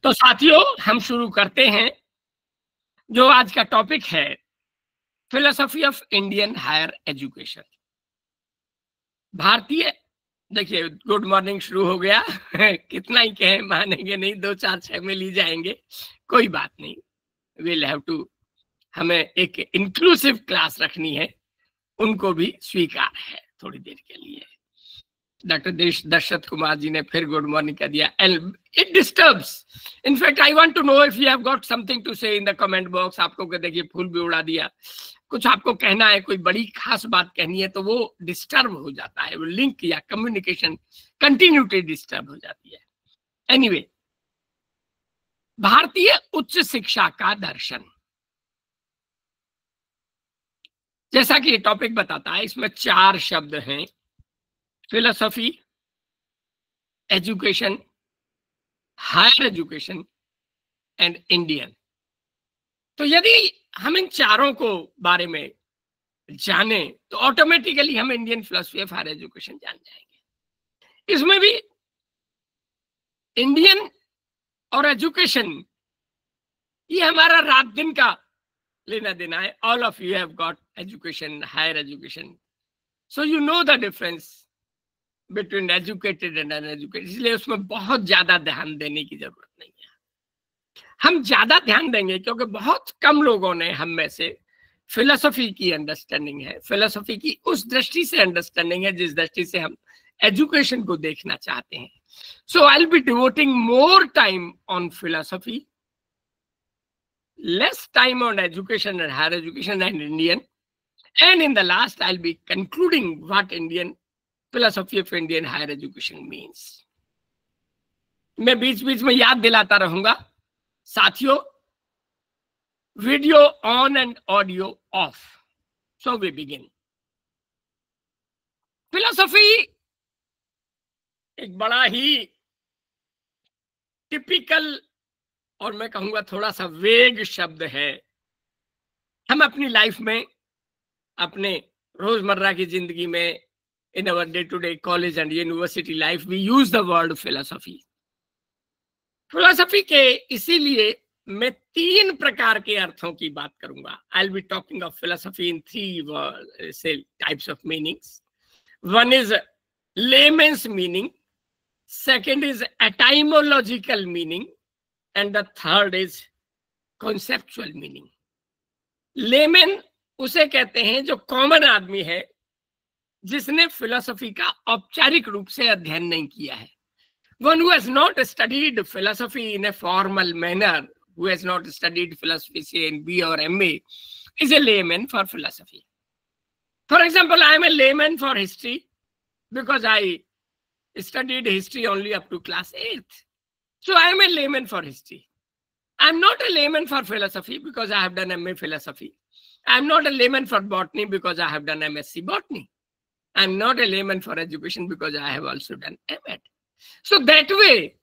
तो साथियों, हम शुरू करते हैं। जो आज का टॉपिक है, philosophy of Indian higher education. भारतीय, देखिए, गुड मॉर्निंग शुरू हो गया। कितना ही कहें, मानेंगे नहीं, 2 4 6 में ली जाएंगे, कोई बात नहीं। विल हैव टू, हमें एक इंक्लूसिव क्लास रखनी है, उनको भी स्वीकार है थोड़ी देर के लिए। डॉक्टर दर्शत कुमार जी ने फिर गुड मॉर्निंग कर दिया, and it disturbs. In fact I want to know if you have got something to say in the comment box. आपको देखिए फूल भी उड़ा दिया। कुछ आपको कहना है, कोई बड़ी खास बात कहनी है, तो वो डिस्टर्ब हो जाता है, वो लिंक या कम्युनिकेशन कंटिन्यूटी डिस्टर्ब हो जाती है। एनीवे, भारतीय उच्च शिक्षा का दर्शन, जैसा कि ये टॉपिक बताता है, इसमें 4 शब्द हैं: philosophy, education, higher education and Indian. तो यदि हम इन चारों को बारे में जाने तो ऑटोमेटिकली हम Indian philosophy of higher education जान जाएंगे। इसमें भी इंडियन और एजुकेशन, ये हमारा रात दिन का लेना देना है। All of you have got education, higher education, so you know the difference between educated and uneducated. इसलिए उसमें बहुत ज्यादा ध्यान देने की जरूरत नहीं है। हम ज्यादा ध्यान देंगे क्योंकि बहुत कम लोगों ने हम में से फिलोसफी की अंडरस्टैंडिंग है, फिलोसफी की उस दृष्टि से अंडरस्टैंडिंग है जिस दृष्टि से हम एजुकेशन को देखना चाहते हैं। So I will be devoting more time on philosophy, less time on education and higher education and Indian, and in the last I'll be concluding what Indian philosophy of Indian higher education means. मैं बीच बीच में याद दिलाता रहूंगा साथियों, video on and audio off. So we begin. Philosophy एक बड़ा ही typical और मैं कहूंगा थोड़ा सा वेग शब्द है। हम अपनी लाइफ में, अपने रोजमर्रा की जिंदगी में, in our day to day college and university life, we use the word philosophy. Philosophy के इसीलिए मैं 3 प्रकार के अर्थों की बात करूंगा। I will be talking of philosophy in 3 types of meanings. One is layman's meaning, second is etymological meaning, and the third is conceptual meaning. Layman उसे कहते हैं जो कॉमन आदमी है, जिसने फिलोसफी का औपचारिक रूप से अध्ययन नहीं किया है। One who has not studied philosophy in a formal manner, who has not studied philosophy say in B or MA, is a layman for philosophy. For example, I am a layman for history because I studied history only up to class 8th. So I am a layman for history. I am not a layman for philosophy because I have done MA philosophy. I am not a layman for botany because I have done MSc botany. I am not a layman for education because I have also done MAd. So that way,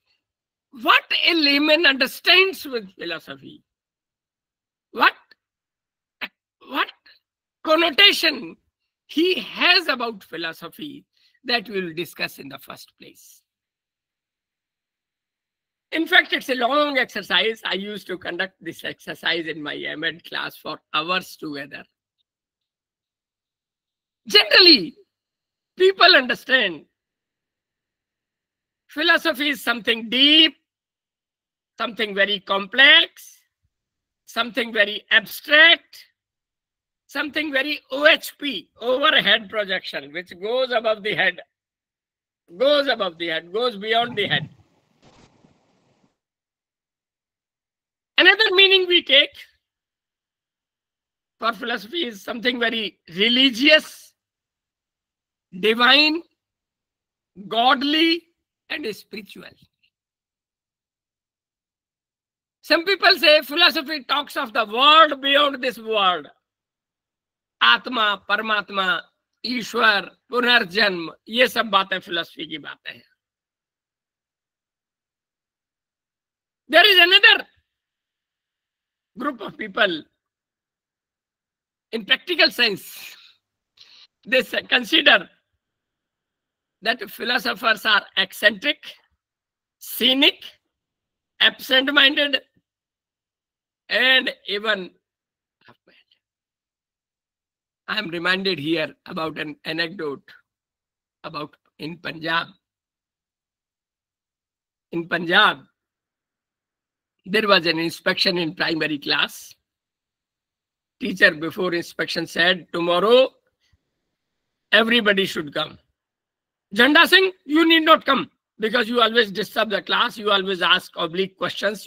what a layman understands with philosophy, what connotation he has about philosophy, that we will discuss in the first place. In fact, it's a long exercise. I used to conduct this exercise in my MAd class for hours together. Generally, people understand philosophy is something deep, something very complex, something very abstract, something very OHP, overhead projection, which goes above the head, goes beyond the head. Another meaning we take for philosophy is something very religious, divine, godly, and spiritual. Some people say philosophy talks of the world beyond this world. आत्मा, परमात्मा, ईश्वर, पुनर्जन्म, ये सब बातें philosophy की बातें हैं. There is another group of people, in practical sense, they consider that philosophers are eccentric, cynic, absent-minded, and even half-mad. I am reminded here about an anecdote about in Punjab. In Punjab, there was an inspection in primary class. Teacher before inspection said, tomorrow everybody should come. Jhanda Singh, you need not come because you always disturb the class. You always ask oblique questions.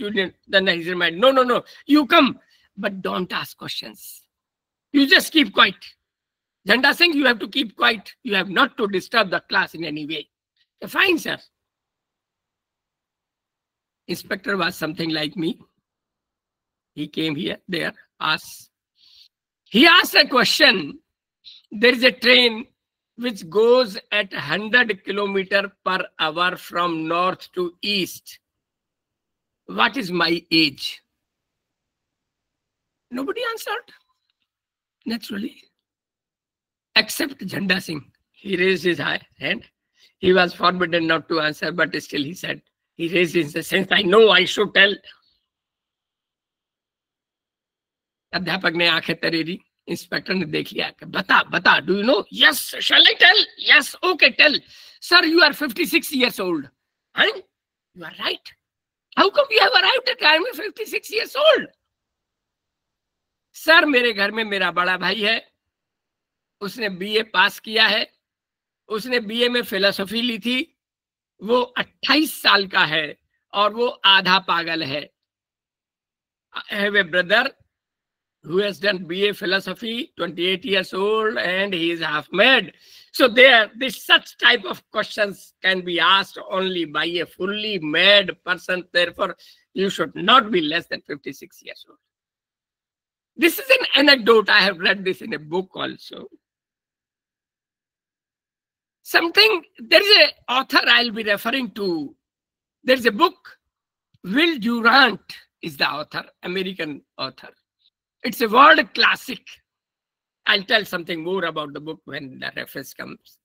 Then he reminded, no, you come, but don't ask questions. You just keep quiet. Jhanda Singh, you have to keep quiet. You have not to disturb the class in any way. Fine, sir. Inspector was something like me. He came here, there, asked. He asked a question. There is a train which goes at 100 km per hour from north to east. What is my age? Nobody answered, naturally, except Jhanda Singh. He raised his hand. He was forbidden not to answer, but still he said, he raised his hand, since I know I should tell. अध्यापक ने आंखें तरेरी, inspector ने देख लिया, बता, do you know? Yes, shall I tell? Yes, okay, tell. Sir, you are 56 years old. Huh? You are right. How come you have arrived at time 56 years old? Sir, मेरे घर में मेरा बड़ा भाई है, उसने बीए पास किया है, उसने बीए में फिलोसफी ली थी, वो 28 साल का है और वो आधा पागल है. I have a brother who has done BA philosophy, 28 years old, and he is half mad. So this such type of questions can be asked only by a fully mad person. Therefore, you should not be less than 56 years old. This is an anecdote. I have read this in a book also. There is an author I'll be referring to. There's a book. Will Durant is the author, American author. It's a world classic. I'll tell something more about the book when the reference comes.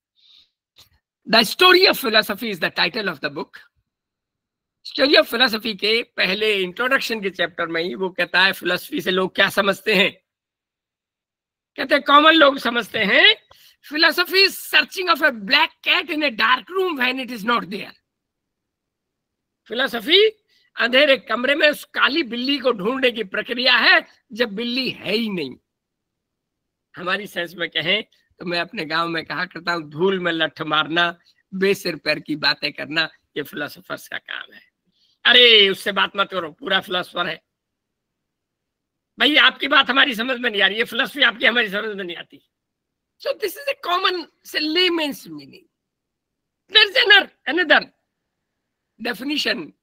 The Story of Philosophy is the title of the book. Story of Philosophy के पहले introduction के chapter में ही वो कहता है philosophy से लोग क्या समझते हैं. कहते हैं कॉमन लोग समझते हैं philosophy is searching of a black cat in a dark room when it is not there. Philosophy अंधेरे कमरे में उस काली बिल्ली को ढूंढने की प्रक्रिया है जब बिल्ली है ही नहीं. हमारी सेंस में कहें तो मैं अपने गांव में कहा करता हूं, धूल में लठ मारना, बेसिर पैर की बातें करना, ये फिलोसोफर्स का काम है. अरे उससे बात मत करो, पूरा फिलोसफर है. भाई आपकी बात हमारी समझ में नहीं आ रही, ये फिलोसफी आपकी हमारी समझ में नहीं आती. So this is a common, say, layman's meaning. There's another definition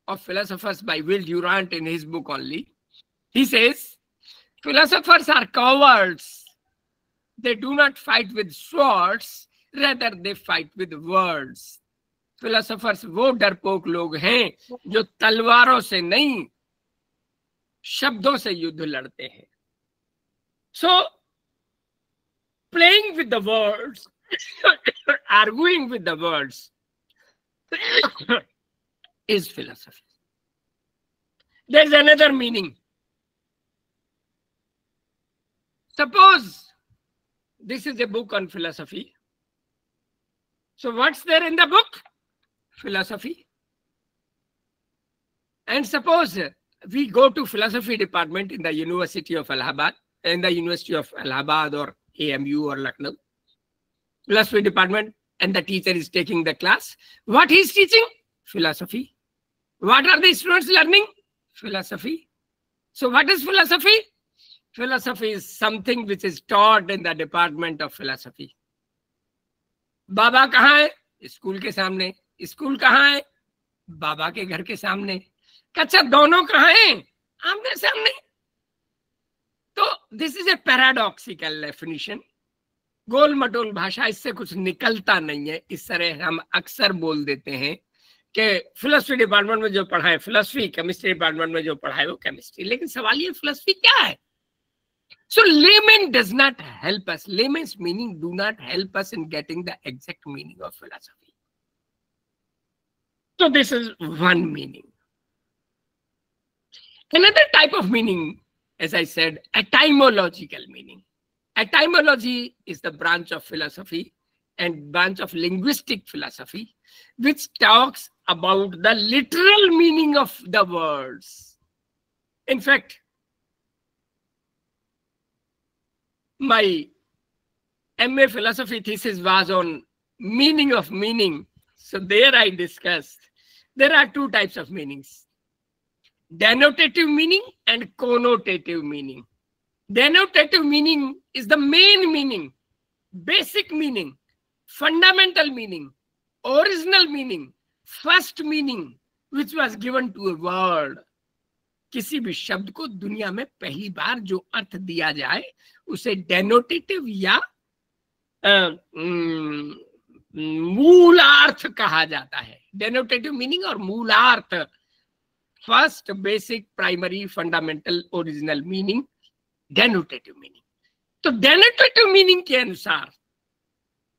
of philosophers by Will Durant in his book only. He says, philosophers are cowards. They do not fight with swords, rather they fight with words. Philosophers वो डरपोक लोग हैं जो तलवारों से नहीं, शब्दों से युद्ध लड़ते हैं. So, playing with the words, arguing with the words is philosophy. There's another meaning. Suppose this is a book on philosophy. So what's there in the book? Philosophy. And suppose we go to philosophy department in the University of Allahabad, or AMU or Lucknow, philosophy department, and the teacher is taking the class. What he's teaching? Philosophy. What are the students learning? Philosophy. So what is philosophy? Philosophy is something which is taught in the department of philosophy. बाबा कहाँ है? School के सामने. School कहाँ है? बाबा के घर के सामने. अच्छा दोनों कहाँ हैं? आमने सामने. तो this is a paradoxical definition. गोल मटोल भाषा, इससे कुछ निकलता नहीं है. इस तरह हम अक्सर बोल देते हैं कि फिलोसफी डिपार्टमेंट में जो पढ़ा है फिलोसफी, केमिस्ट्री डिपार्टमेंट में जो पढ़ा है वो केमिस्ट्री. लेकिन सवाल ये फिलोसफी क्या है? So layman does not help us. Layman's meaning do not help us in getting the exact meaning of philosophy. So this is one meaning. Another type of meaning, as I said, etymological meaning. Etymology is the branch of philosophy and branch of linguistic philosophy, which talks about the literal meaning of the words. In fact, my MA philosophy thesis was on meaning of meaning. So there I discussed, there are two types of meanings: denotative meaning and connotative meaning. Denotative meaning is the main meaning, basic meaning, fundamental meaning, original meaning, first meaning which was given to a word. किसी भी शब्द को दुनिया में पहली बार जो अर्थ दिया जाए उसे डेनोटेटिव या मूलार्थ कहा जाता है. डेनोटेटिव मीनिंग और मूलार्थ, first, basic, primary, fundamental, original meaning, denotative meaning. तो डेनोटेटिव मीनिंग के अनुसार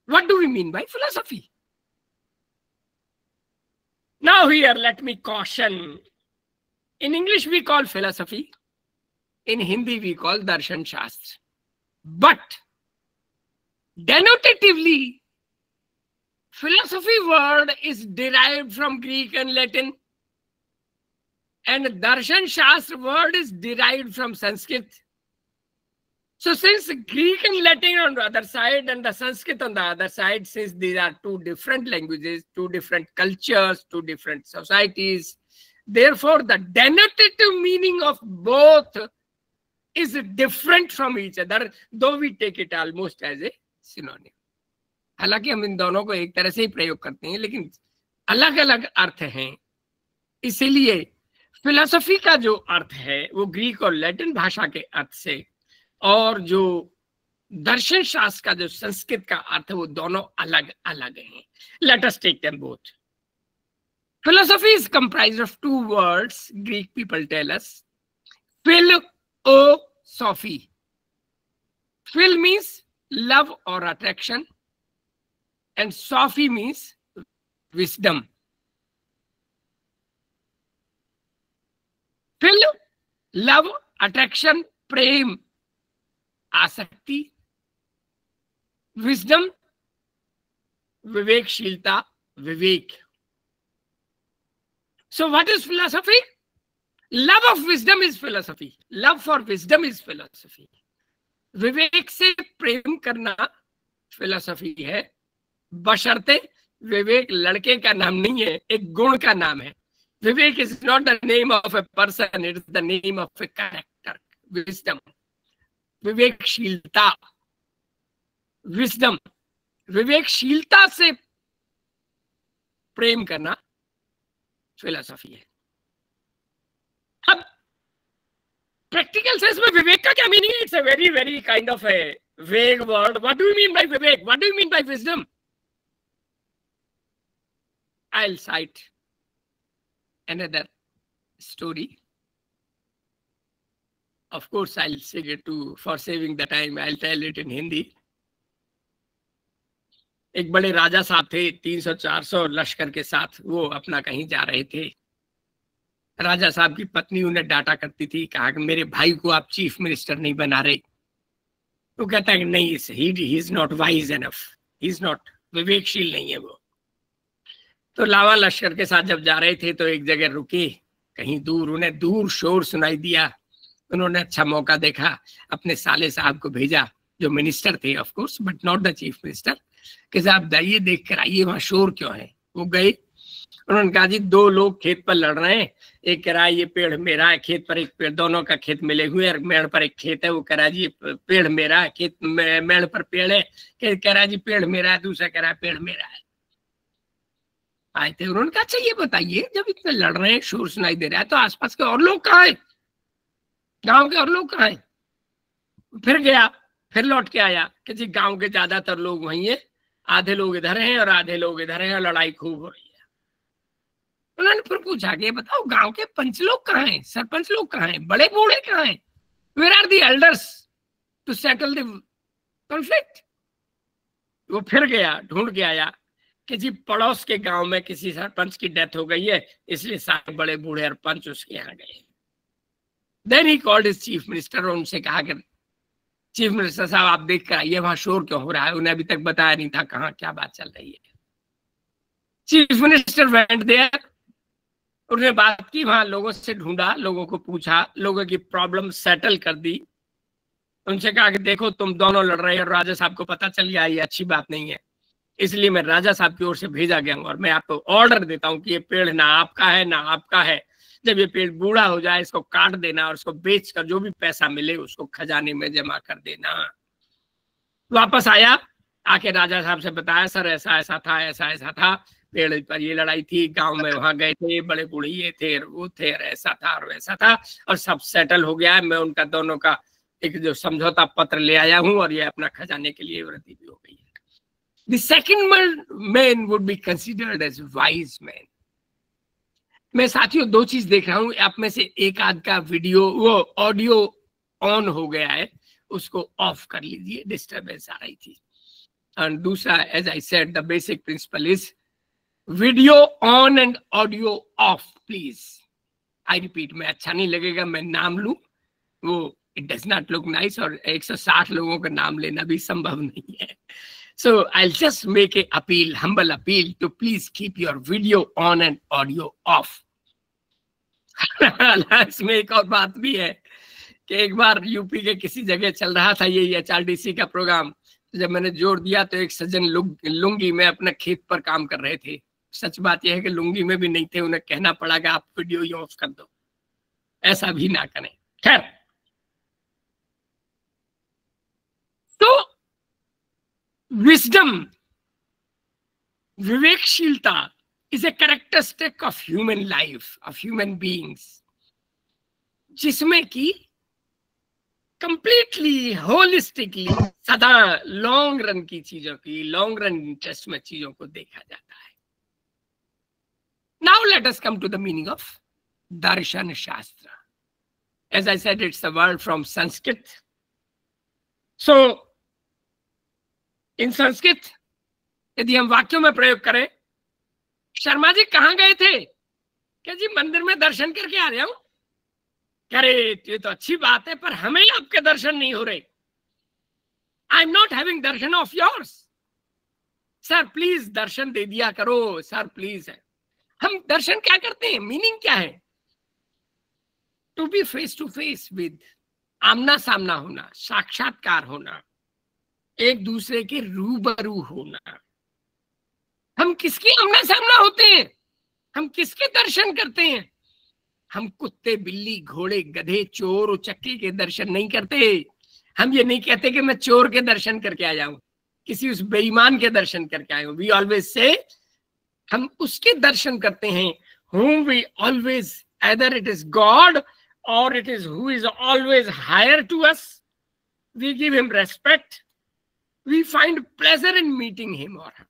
what do we mean by philosophy? Now here let me caution. In English we call philosophy, in Hindi we call darshan shastra. But denotatively, philosophy word is derived from Greek and Latin, and darshan shastra word is derived from Sanskrit. So since Greek and Latin on the other side and the Sanskrit on the other side, since these are two different languages, two different cultures, two different societies, therefore the denotative meaning of both is different from each other, though we take it almost as a synonym. हालांकि हम इन दोनों को एक तरह से ही प्रयोग करते हैं, लेकिन अलग अलग अर्थ हैं. इसीलिए फिलॉसफी का जो अर्थ है वो ग्रीक और लैटिन भाषा के अर्थ से, और जो दर्शन शास्त्र का जो संस्कृत का अर्थ है वो दोनों अलग अलग हैं. Let us take them both. Philosophy is comprised of two words, Greek people tell us. Philosophy. Phil means love or attraction, and Sophy means wisdom. Phil, love, attraction, prem, आसक्ति. Wisdom, विवेकशीलता, Vivek. So what is philosophy? Love of wisdom is philosophy. Love for wisdom is philosophy. विवेक से प्रेम करना philosophy है, बशर्ते विवेक लड़के का नाम नहीं है, एक गुण का नाम है. विवेक is not the name of a person, it is the name of a character. Wisdom, विवेकशीलता, wisdom, विवेकशीलता से प्रेम करना फिलॉसफी है. अब प्रैक्टिकल सेंस में विवेक का क्या मीनिंग है? It's a very very kind of a vague word. What do you mean by vivek? What do you mean by wisdom? I will cite another story. Of course I'll say it to, for saving the time I'll tell it in Hindi. एक बड़े राजा साहब थे, 300-400 लश्कर के साथ वो अपना कहीं जा रहे थे. राजा साहब की पत्नी उन्हें डांटा करती थी, कहा कि मेरे भाई को आप चीफ मिनिस्टर नहीं बना रहे. वो कहता है कि नहीं, he is not wise enough, he is not, विवेकशील नहीं है वो. तो लावा लश्कर के साथ जब जा रहे थे तो एक जगह रुके, कहीं दूर, उन्हें दूर शोर सुनाई दिया. उन्होंने अच्छा मौका देखा, अपने साले साहब को भेजा जो मिनिस्टर थे, of course, but not the chief minister, कि साहब जाइए देख कर आइए वहां शोर क्यों है. वो गए, उन्होंने कहा जी 2 लोग खेत पर लड़ रहे हैं, एक कह रहा है ये पेड़ मेरा है, खेत पर एक पेड़, दोनों का खेत मिले हुए हैं, मेड़ पर एक खेत है, वो कह रहा है जी पेड़ मेरा है, खेत मेड़ पर पेड़ है, कह रहा है जी पेड़ मेरा है, दूसरा कह रहा है पेड़ मेरा है. आए थे, उन्होंने कहा अच्छा ये बताइए, जब इतने लड़ रहे हैं, शोर सुनाई दे रहा है, तो आसपास के और लोग कहाँ हैं, गांव के और लोग कहाँ हैं? फिर गया, फिर लौट के आया कि जी गांव के ज्यादातर लोग वहीं हैं, आधे लोग इधर हैं और आधे लोग इधर हैं, और लड़ाई खूब हो रही है. उन्होंने फिर पूछा कि बताओ गांव के पंच लोग कहाँ हैं, सरपंच लोग कहाँ हैं, बड़े बूढ़े कहाँ हैं, where are the elders to settle the conflict? वो फिर गया, ढूंढ के आया कि जी पड़ोस के गांव में किसी सरपंच की डेथ हो गई है, इसलिए सारे बड़े बूढ़े और पंच उसके यहाँ गए. Then he called his chief minister और उनसे कहा कि चीफ मिनिस्टर साहब आप देख कर आइए वहां शोर क्यों हो रहा है। उन्हें अभी तक बताया नहीं था कहाँ क्या बात चल रही है। चीफ मिनिस्टर वेंट देयर, उन्होंने बात की, वहां लोगों से ढूंढा, लोगों को पूछा, लोगों की प्रॉब्लम सेटल कर दी। उनसे कहा कि देखो तुम दोनों लड़ रहे हो, राजा साहब को पता चल गया ये अच्छी बात नहीं है, इसलिए मैं राजा साहब की ओर से भेजा गया हूं और मैं आपको ऑर्डर देता हूं कि ये पेड़ ना आपका है ना आपका है। जब ये पेड़ बूढ़ा हो जाए इसको काट देना और उसको बेचकर जो भी पैसा मिले उसको खजाने में जमा कर देना। वापस आया, आके राजा साहब से बताया सर ऐसा ऐसा था, ऐसा ऐसा था, पेड़ पर ये लड़ाई थी, गांव में वहां गए थे, बड़े बूढ़े ये थे वो थे, और ऐसा था और वैसा था, और सब सेटल हो गया है। मैं उनका दोनों का एक जो समझौता पत्र ले आया हूं और ये अपना खजाने के लिए वृद्धि भी हो गई है। The second man would be considered as wise man. मैं साथियों दो चीज देख रहा हूं, आप में से एक आध का वीडियो वो ऑडियो ऑन हो गया है, उसको ऑफ कर लीजिए, डिस्टरबेंस आ रही थी। और दूसरा, as I said, the basic principle is video on and audio off please. I repeat, मैं अच्छा नहीं लगेगा मैं नाम लूं, वो it does not look nice, और 160 लोगों का नाम लेना भी संभव नहीं है। So I'll just make a appeal, humble appeal to please keep your video on and audio off. इसमें एक और बात भी है कि एक बार यूपी के किसी जगह चल रहा था ये HRDC का प्रोग्राम, जब मैंने जोर दिया तो एक सज्जन लुंगी में अपने खेत पर काम कर रहे थे। सच बात यह है कि लुंगी में भी नहीं थे, उन्हें कहना पड़ा कि आप वीडियो ही ऑफ कर दो, ऐसा भी ना करें। खैर, तो विजडम, विवेकशीलता is a characteristic of human life, of human beings, जिसमें कि कंप्लीटली होलिस्टिकली सदा लॉन्ग रन की चीजों की, लॉन्ग रन इंटरेस्ट में चीजों को देखा जाता है। Now let us come to the meaning of darshan shastra. As I said, it's a word from Sanskrit. So in Sanskrit यदि हम वाक्यों में प्रयोग करें, शर्मा जी कहां गए थे? क्या जी मंदिर में दर्शन करके आ रहा हूं। अरे ये तो अच्छी बात है, पर हमें आपके दर्शन नहीं हो रहे। I am not having darshan of yours. Sir please दर्शन दे दिया करो, सर प्लीज है। हम दर्शन क्या करते हैं, मीनिंग क्या है? To be face to face with, आमना सामना होना, साक्षात्कार होना, एक दूसरे के रूबरू होना। हम किसके आमना सामना होते हैं? हम किसके दर्शन करते हैं? हम कुत्ते, बिल्ली, घोड़े, गधे, चोर, उचक्के के दर्शन नहीं करते। हम ये नहीं कहते कि मैं चोर के दर्शन करके आ जाऊं, किसी उस बेईमान के दर्शन करके आए हूं। वी ऑलवेज से, हम उसके दर्शन करते हैं whom we always, either it is God or it is who is always higher to us. We give him respect. We find pleasure in meeting him or her.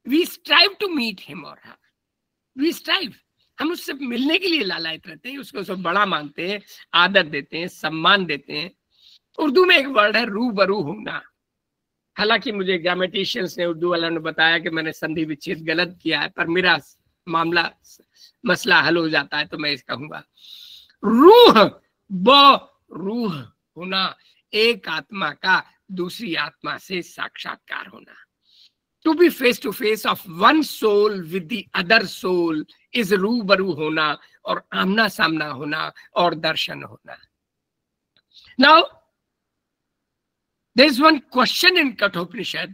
We strive to meet him or her. We strive. हम उससे मिलने के लिए लालायित रहते हैं, उसको सब बड़ा मानते हैं, आदर देते हैं, सम्मान देते हैं। उर्दू में एक वर्ड है रूबरू होना। हालांकि मुझे ग्रामेटिशियंस ने, उर्दू वालों ने बताया कि मैंने संधि विच्छेद गलत किया है, पर मेरा मसला हल हो जाता है तो मैं इसका कहूंगा रूह रूह होना, एक आत्मा का दूसरी आत्मा से साक्षात्कार होना। To be face to face of one soul with the other soul is रूबरू होना और आमना सामना होना और दर्शन होना। Now there is one question in Kathopanishad.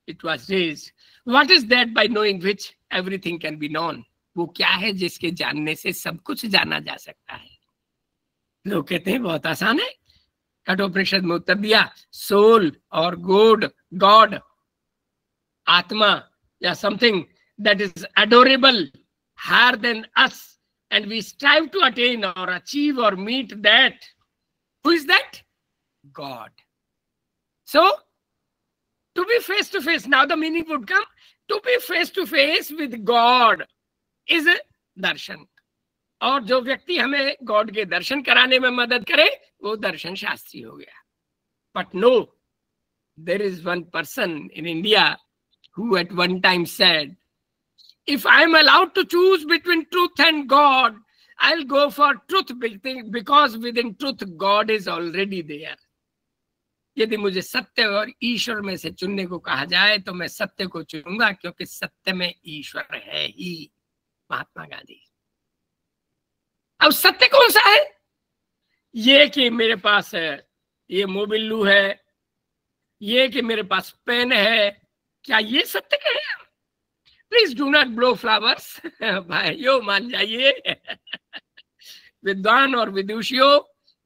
It was raised, what is that by knowing which everything can be known? वो क्या है जिसके जानने से सब कुछ जाना जा सकता है? लोग कहते हैं बहुत आसान है। कठोपनिषद में उत्तर दिया, सोल और गॉड, आत्मा या something that is adorable, higher than us, and we strive to attain or achieve or meet that. Who is that? God. So, to be face to face, now the meaning would come, to be face to face with God is a darshan. और जो व्यक्ति हमें God के दर्शन कराने में मदद करे वो दर्शन शास्त्री हो गया। But no, there is one person in India who at one time said, if I am allowed to choose between truth and God, I'll go for truth because within truth God is already there. यदि मुझे सत्य और ईश्वर में से चुनने को कहा जाए तो मैं सत्य को चुनूंगा, क्योंकि सत्य में ईश्वर है ही। महात्मा गांधी। अब सत्य कौन सा है? ये कि मेरे पास ये मोबिल्लू है, ये कि मेरे पास पेन है, क्या ये सत्य का है? Please do not blow flowers. भाइयों मान जाइए, विद्वान और विदुषियों,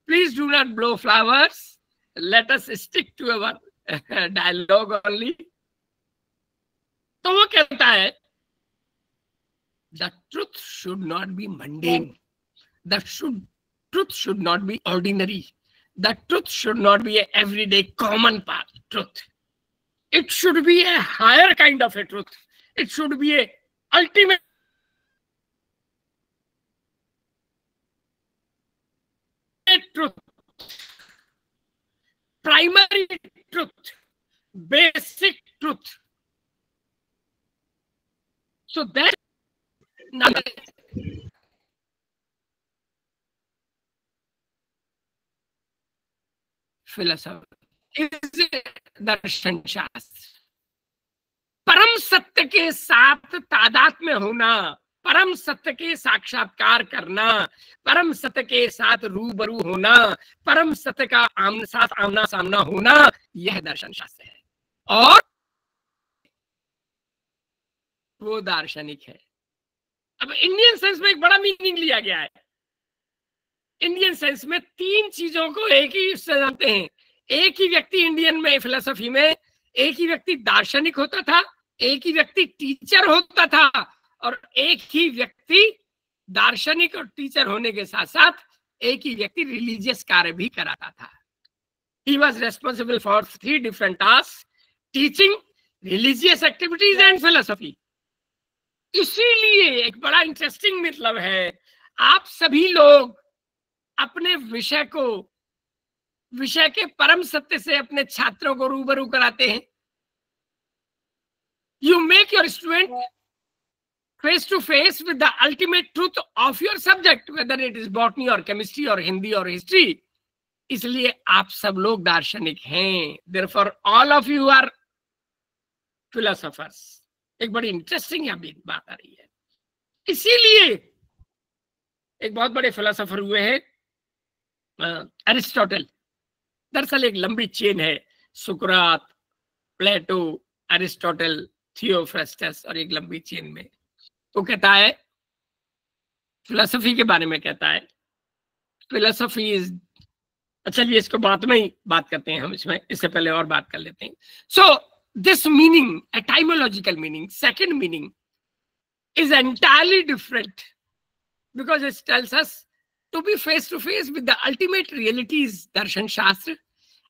please do not blow flowers, let us stick to our dialogue only. तो वो कहता है the truth should not be mundane, the truth should not be ordinary, the truth should not be an everyday common truth, it should be a higher kind of a truth, it should be a ultimate truth, primary truth, basic truth. So that philosophy is darshan shastra. परम सत्य के साथ तादात्म्य होना, परम सत्य के साक्षात्कार करना, परम सत्य के साथ रूबरू होना, परम सत्य का आमना सामना होना, यह दर्शन शास्त्र है। और वो दार्शनिक है। अब इंडियन सेंस में एक बड़ा मीनिंग लिया गया है। इंडियन सेंस में तीन चीजों को एक ही से जानते हैं। एक ही व्यक्ति इंडियन में फिलोसफी में एक ही व्यक्ति दार्शनिक होता था, एक ही व्यक्ति टीचर होता था, और एक ही व्यक्ति दार्शनिक और टीचर होने के साथ साथ एक ही व्यक्ति रिलीजियस कार्य भी कराता था। He was responsible for 3 different tasks: teaching, religious activities and philosophy. इसीलिए एक बड़ा इंटरेस्टिंग मतलब है, आप सभी लोग अपने विषय के परम सत्य से अपने छात्रों को रूबरू कराते हैं। You make your student face to face with the ultimate truth of your subject, whether it is botany or chemistry or Hindi or history. इसलिए आप सब लोग दार्शनिक हैं। Therefore all of you are philosophers. एक बड़ी इंटरेस्टिंग बात आ रही है। इसीलिए एक बहुत बड़े फिलोसोफर हुए हैं अरिस्टोटल। दरअसल एक लंबी चेन है, सुकरात, प्लेटो, अरिस्टोटल, थियोफ्रस्टस, और एक लंबी चेन में वो कहता है फिलोसफी के बारे में, कहता है फिलोसफी इज, चलिए इसको बाद में ही बात करते हैं हम, इससे पहले और बात कर लेते हैं। So this meaning, etymological meaning, second meaning is entirely different because it tells us to be face to face with the ultimate realities, darshan shastra,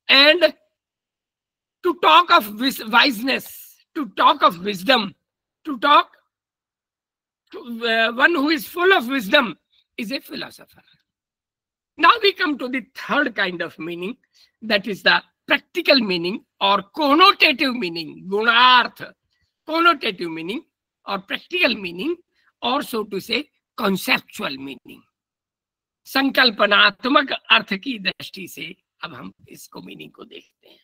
and to talk of wiseness, to talk of wisdom, to talk to one who is full of wisdom is a philosopher. Now we come to the third kind of meaning, that is the practical meaning or connotative meaning, gunarth, connotative meaning or practical meaning, or so to say conceptual meaning. संकल्पनात्मक अर्थ की दृष्टि से अब हम इसको meaning को देखते हैं।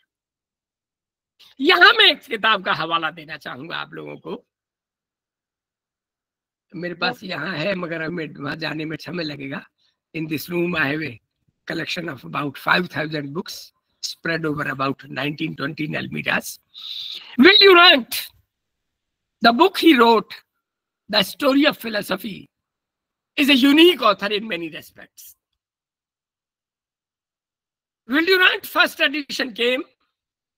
यहां मैं एक किताब का हवाला देना चाहूंगा आप लोगों को। मेरे पास यहाँ है मगर हमें वहां जाने में समय लगेगा। In this room I have a collection of about 5,000 books spread over about 19-20 millimeters. Will Durant, the book he wrote, The Story of Philosophy, is a unique author in many respects. Will Durant first edition came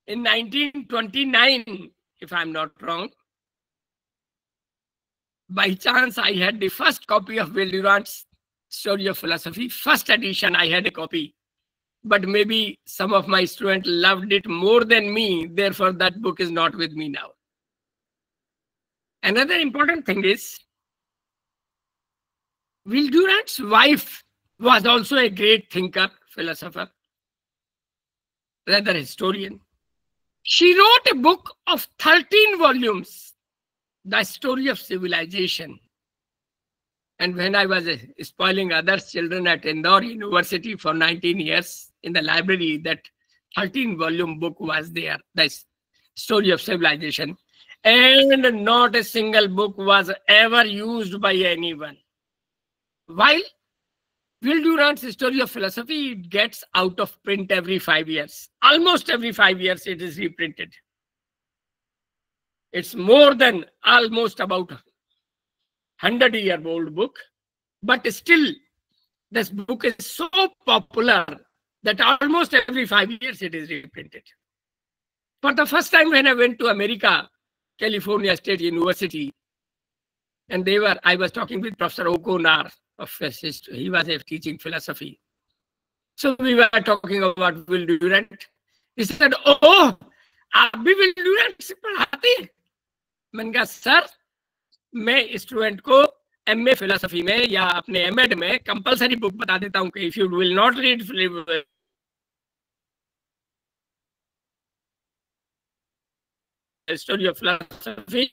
in 1929, if I'm not wrong. By chance, I had the first copy of Will Durant's Story of Philosophy. First edition, I had a copy. But maybe some of my students loved it more than me. Therefore, that book is not with me now. Another important thing is, Will Durant's wife was also a great thinker, philosopher, rather historian. She wrote a book of 13 volumes, The Story of Civilization. And when I was spoiling other children at Indore University for 19 years, in the library, that 13-volume book was there, the Story of Civilization. And not a single book was ever used by anyone. While Will Durant's Story of Philosophy, it gets out of print every 5 years. Almost every 5 years it is reprinted. It's more than almost about 100-year-old book, but still this book is so popular that almost every 5 years it is reprinted. For the first time when I went to America, California State University, and I was talking with Professor O'Connor of history. He was teaching philosophy. So we were talking about Will Durant. He said, "Oh, आप भी Will Durant से पढ़ाते हैं?" मैंने कहा, sir, मैं student को MA philosophy में या अपने MEd में कंपलसरी बुक बता देता हूँ कि if you will not read Story of Philosophy,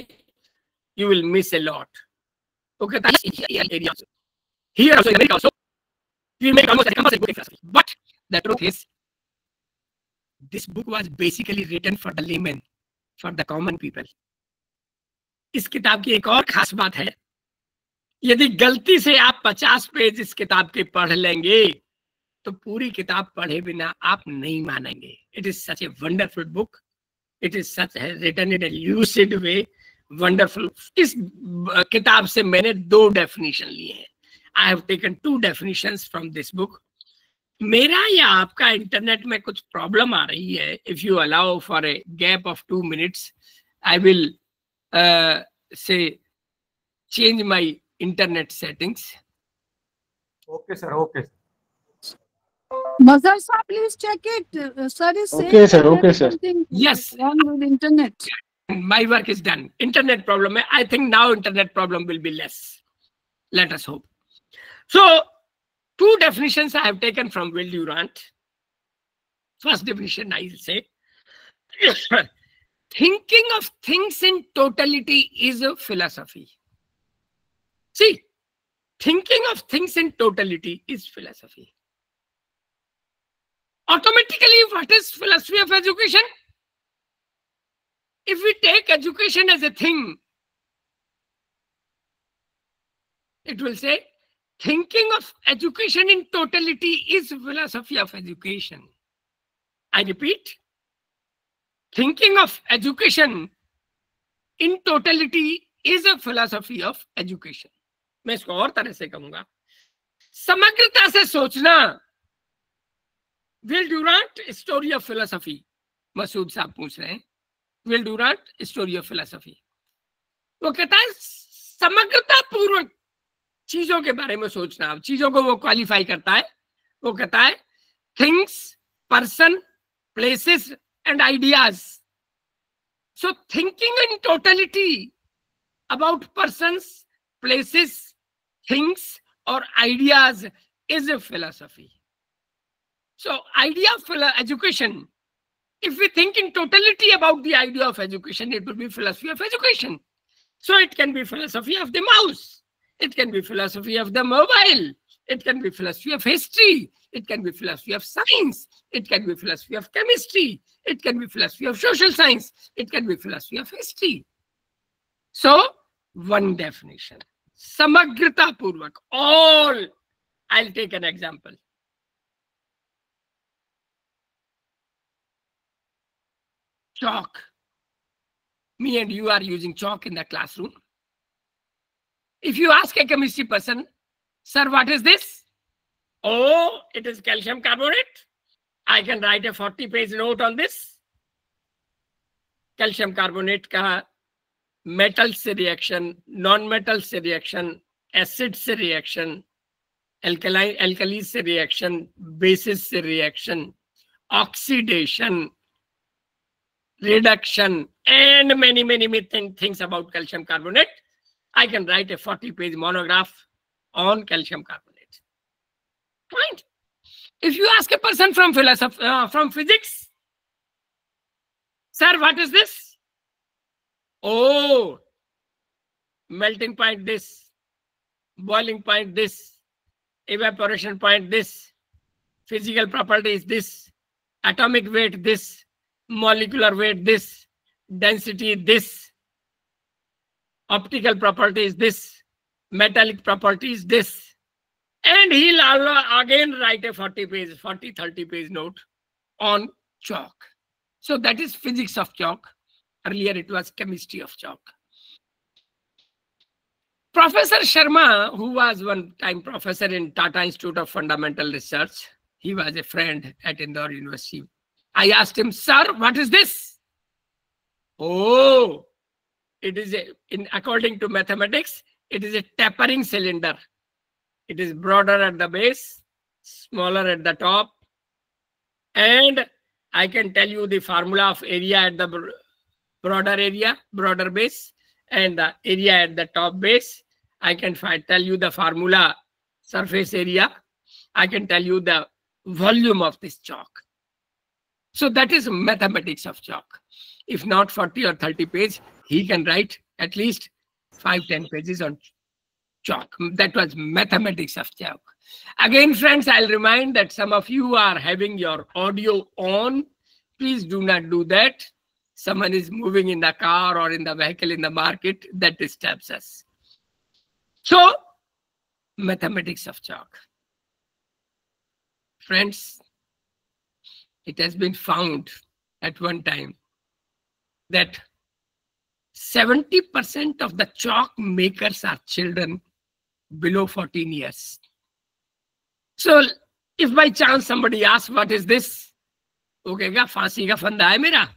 you will miss a lot. Okay, here also in America also, we make almost a compulsory book in philosophy. But the truth is, this book was basically written for the layman, for the common people. इस किताब की एक और खास बात है, यदि गलती से आप 50 पेज इस किताब के पढ़ लेंगे तो पूरी किताब पढ़े बिना आप नहीं मानेंगे. It is such a wonderful book. It is such written in a lucid way. Wonderful. इस किताब से मैंने 2 डेफिनेशन लिए हैं. I have taken 2 definitions from this book. मेरा या आपका इंटरनेट में कुछ प्रॉब्लम आ रही है. If you allow for a gap of 2 minutes, I will say change my internet settings. Okay, sir. Okay. Mazhar sir, please check it. Sir is saying Okay, sir. Okay, sir. something Yes. wrong with internet. My work is done. Internet problem. I think now internet problem will be less. Let us hope. So, 2 definitions I have taken from Will Durant. First definition, I will say, thinking of things in totality is a philosophy. See, thinking of things in totality is philosophy. Automatically, what is philosophy of education? If we take education as a thing, it will say, thinking of education in totality is philosophy of education. I repeat, thinking of education in totality is a philosophy of education. मैं इसको और तरह से कहूंगा, समग्रता से सोचना. Will Durant, Story of Philosophy, Masood साहब पूछ रहे हैं, Will Durant, Story of Philosophy. वो कहता है समग्रता पूर्वक चीजों के बारे में सोचना. चीजों को वो क्वालिफाई करता है. वो कहता है things, person, places and ideas. So thinking in totality about persons, places, things or ideas is a philosophy. So idea of education, if we think in totality about the idea of education, it will be philosophy of education. So it can be philosophy of the mouse. It can be philosophy of the mobile. It can be philosophy of history. It can be philosophy of science. It can be philosophy of chemistry. It can be philosophy of social science. It can be philosophy of history. So, one definition. Samagrita Purvak. All. I'll take an example. Chalk. Me and you are using chalk in the classroom. If you ask a chemistry person, sir, what is this? Oh, it is calcium carbonate. I can write a 40-page note on this. Calcium carbonate का metal से reaction, non-metal से reaction, acid से reaction, alkali से reaction, basis से reaction, oxidation, reduction, and many things about calcium carbonate. I can write a 40-page monograph on calcium carbonate. Point. If you ask a person from physics, sir, what is this? Oh, melting point this, boiling point this, evaporation point this, physical properties this, atomic weight this, molecular weight this, density this, optical properties this, metallic properties this. And he'll again write a 30-page note on chalk. So that is physics of chalk. Earlier it was chemistry of chalk. Professor Sharma, who was one time professor in Tata Institute of Fundamental Research, he was a friend at Indore University. I asked him, sir, what is this? Oh, it is according to mathematics, it is a tapering cylinder. It is broader at the base, smaller at the top. And I can tell you the formula of area at the broader base, and the area at the top base. I can tell you the formula, surface area. I can tell you the volume of this chalk. So that is mathematics of chalk. If not 40 or 30 pages, he can write at least 5-10 pages on chalk. That was mathematics of chalk. Again, friends, I'll remind that some of you are having your audio on. Please do not do that. Someone is moving in the car or in the vehicle in the market, that disturbs us. So, mathematics of chalk. Friends, it has been found at one time that 70% of the chalk makers are children below 14 years. So, if by chance somebody asks, what is this? Okay, फांसी का फंदा है मेरा.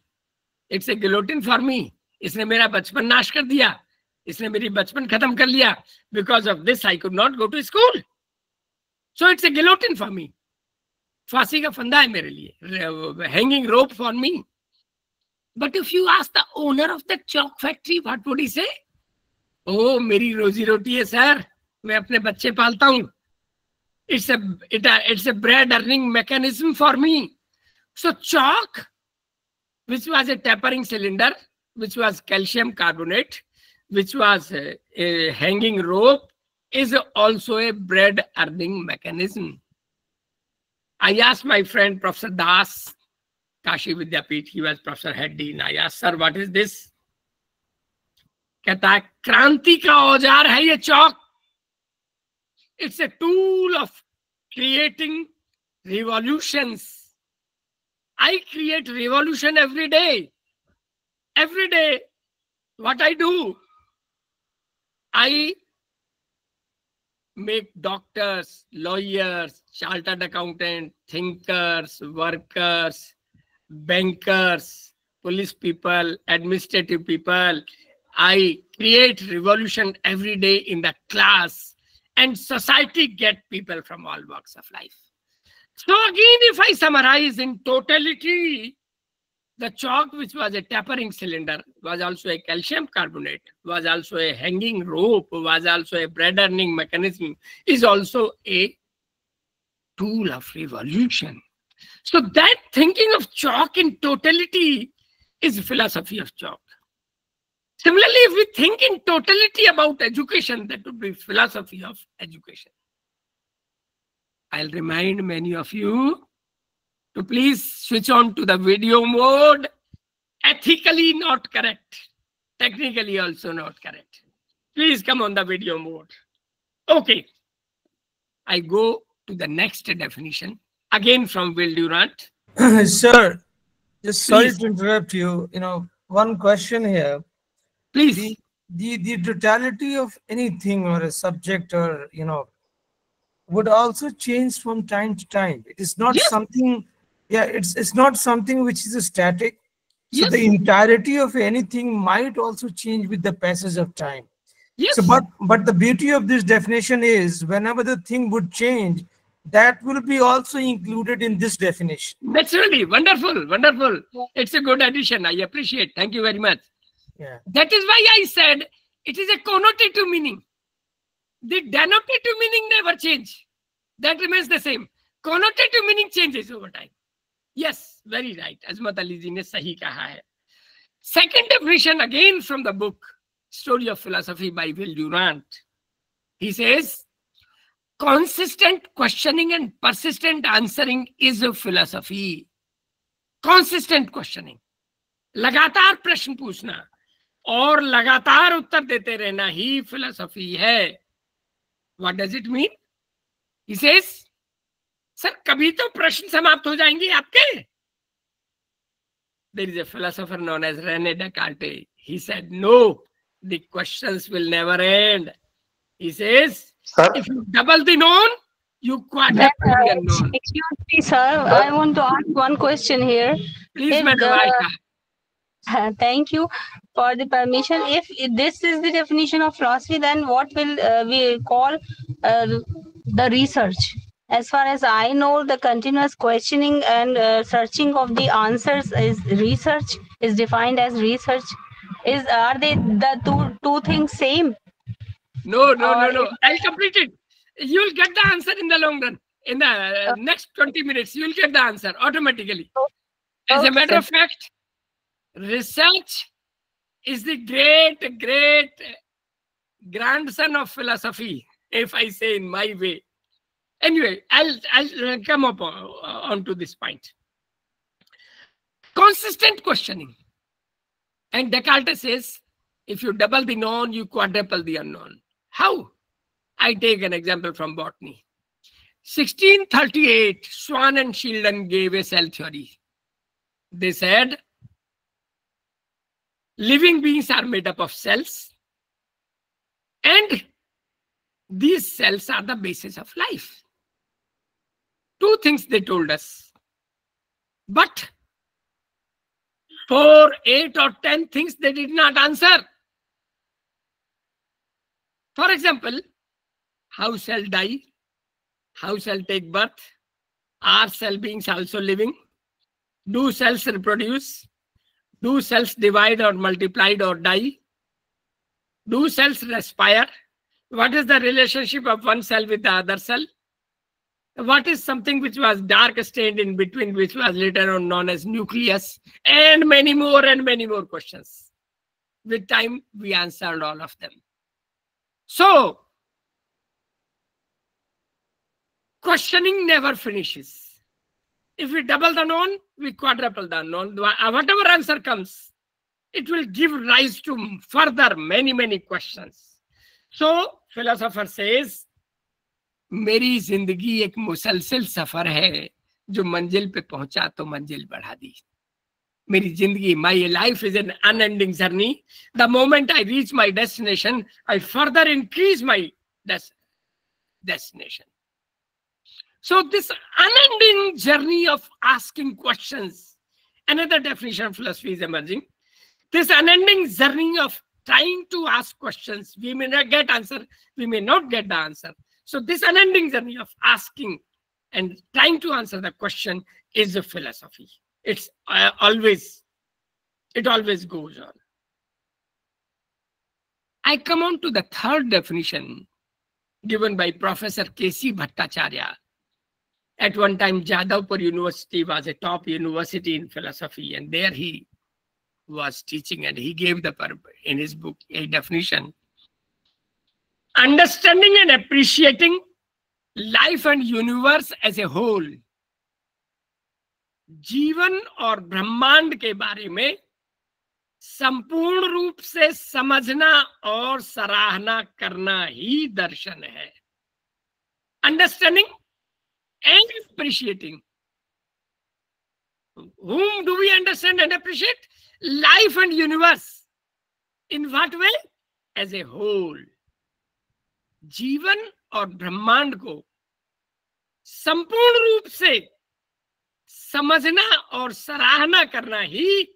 It's a guillotine for me. इसने मेरा बचपन नाश कर दिया. इसने मेरी बचपन खत्म कर लिया. Because of this, I could not go to school. So it's a guillotine for me. फांसी का फंदा है मेरे लिए. Hanging rope for me. But if you ask the owner of the chalk factory, what would he say? Oh, मेरी रोजी रोटी है sir. मैं अपने बच्चे पालता हूँ. It's a bread earning mechanism for me. So chalk, which was a tapering cylinder, which was calcium carbonate, which was a hanging rope, is also a bread earning mechanism. I asked my friend Professor Das, Kashi Vidyapith, he was Professor Head Dean. I asked, sir, what is this? कहता है क्रांति का औजार है ये chalk. It's a tool of creating revolutions. I create revolution every day. Every day, what I do, I make doctors, lawyers, chartered accountants, thinkers, workers, bankers, police people, administrative people. I create revolution every day in the class, and society get people from all walks of life. So again, if I summarize in totality, the chalk, which was a tapering cylinder, was also a calcium carbonate, was also a hanging rope, was also a bread earning mechanism, is also a tool of revolution. So that thinking of chalk in totality is philosophy of chalk. Similarly, if we think in totality about education, that would be philosophy of education. I'll remind many of you to please switch on to the video mode. Ethically not correct. Technically also not correct. Please come on the video mode. Okay. I go to the next definition. Again from Will Durant. Sir, just sorry Please. to interrupt you. One question here. Please. The totality of anything or a subject or, would also change from time to time. It is not Yes. something, it's not something which is static. So Yes. the entirety of anything might also change with the passage of time. Yes. So, but the beauty of this definition is whenever the thing would change, that will be also included in this definition. Naturally. Wonderful. Wonderful. It's a good addition. I appreciate. Thank you very much. Yeah. That is why I said it is a connotative meaning. The denotative meaning never change. That remains the same. Connotative meaning changes over time. Yes, very right. Azmat Ali ji ne sahi kaha hai. Second definition again from the book Story of Philosophy by Will Durant. He says, consistent questioning and persistent answering is a philosophy. Consistent questioning, लगातार प्रश्न पूछना और लगातार उत्तर देते रहना ही philosophy है. What does it mean? He says, sir कभी तो प्रश्न समाप्त हो जाएंगे आपके. There is a philosopher known as René Descartes. He said, no, the questions will never end. He says, Sir, if you double the known, you quadruple the unknown. Excuse me, sir. I want to ask one question here. Please, If Madam Aisha. Thank you for the permission. If this is the definition of philosophy, then what will we call the research? As far as I know, the continuous questioning and searching of the answers is research, is defined as research. Are they the two things same? No. I'll complete it. You'll get the answer in the long run. In the next 20 minutes, you'll get the answer automatically. As a matter of fact, research is the great grandson of philosophy, if I say in my way. Anyway, I'll come up onto this point. Consistent questioning. And Descartes says, if you double the known, you quadruple the unknown. How? I take an example from botany. 1638, Swan and Sheldon gave a cell theory. They said, living beings are made up of cells, and these cells are the basis of life. Two things they told us. But for 8 or 10 things they did not answer. For example, how cell die? How cell take birth? Are cell beings also living? Do cells reproduce? Do cells divide or multiply or die? Do cells respire? What is the relationship of one cell with the other cell? What is something which was dark stained in between, which was later on known as nucleus? And many more questions. With time, we answered all of them. So, questioning never finishes. If we double the known, we quadruple the unknown. Whatever answer comes, it will give rise to further many questions. So, philosopher says, मेरी जिंदगी एक मुसलसल सफर है, जो मंजिल पे पहुंचा तो मंजिल बढ़ा दी. मेरी जिंदगी, my life is an unending journey. The moment I reach my destination, I further increase my destination. So this unending journey of asking questions, another definition of philosophy is emerging. This unending journey of trying to ask questions, we may not get answer, we may not get the answer. So this unending journey of asking and trying to answer the question is a philosophy. It always goes on. I come on to the third definition given by Professor K.C. Bhattacharya. At one time, Jadavpur University was a top university in philosophy, and there he was teaching, and he gave in his book a definition. Understanding and appreciating life and universe as a whole. जीवन और ब्रह्मांड के बारे में संपूर्ण रूप से समझना और सराहना करना ही दर्शन है. Understanding and appreciating. Whom do we understand and appreciate? Life and universe. In what way? As a whole. जीवन और ब्रह्मांड को संपूर्ण रूप से समझना और सराहना करना ही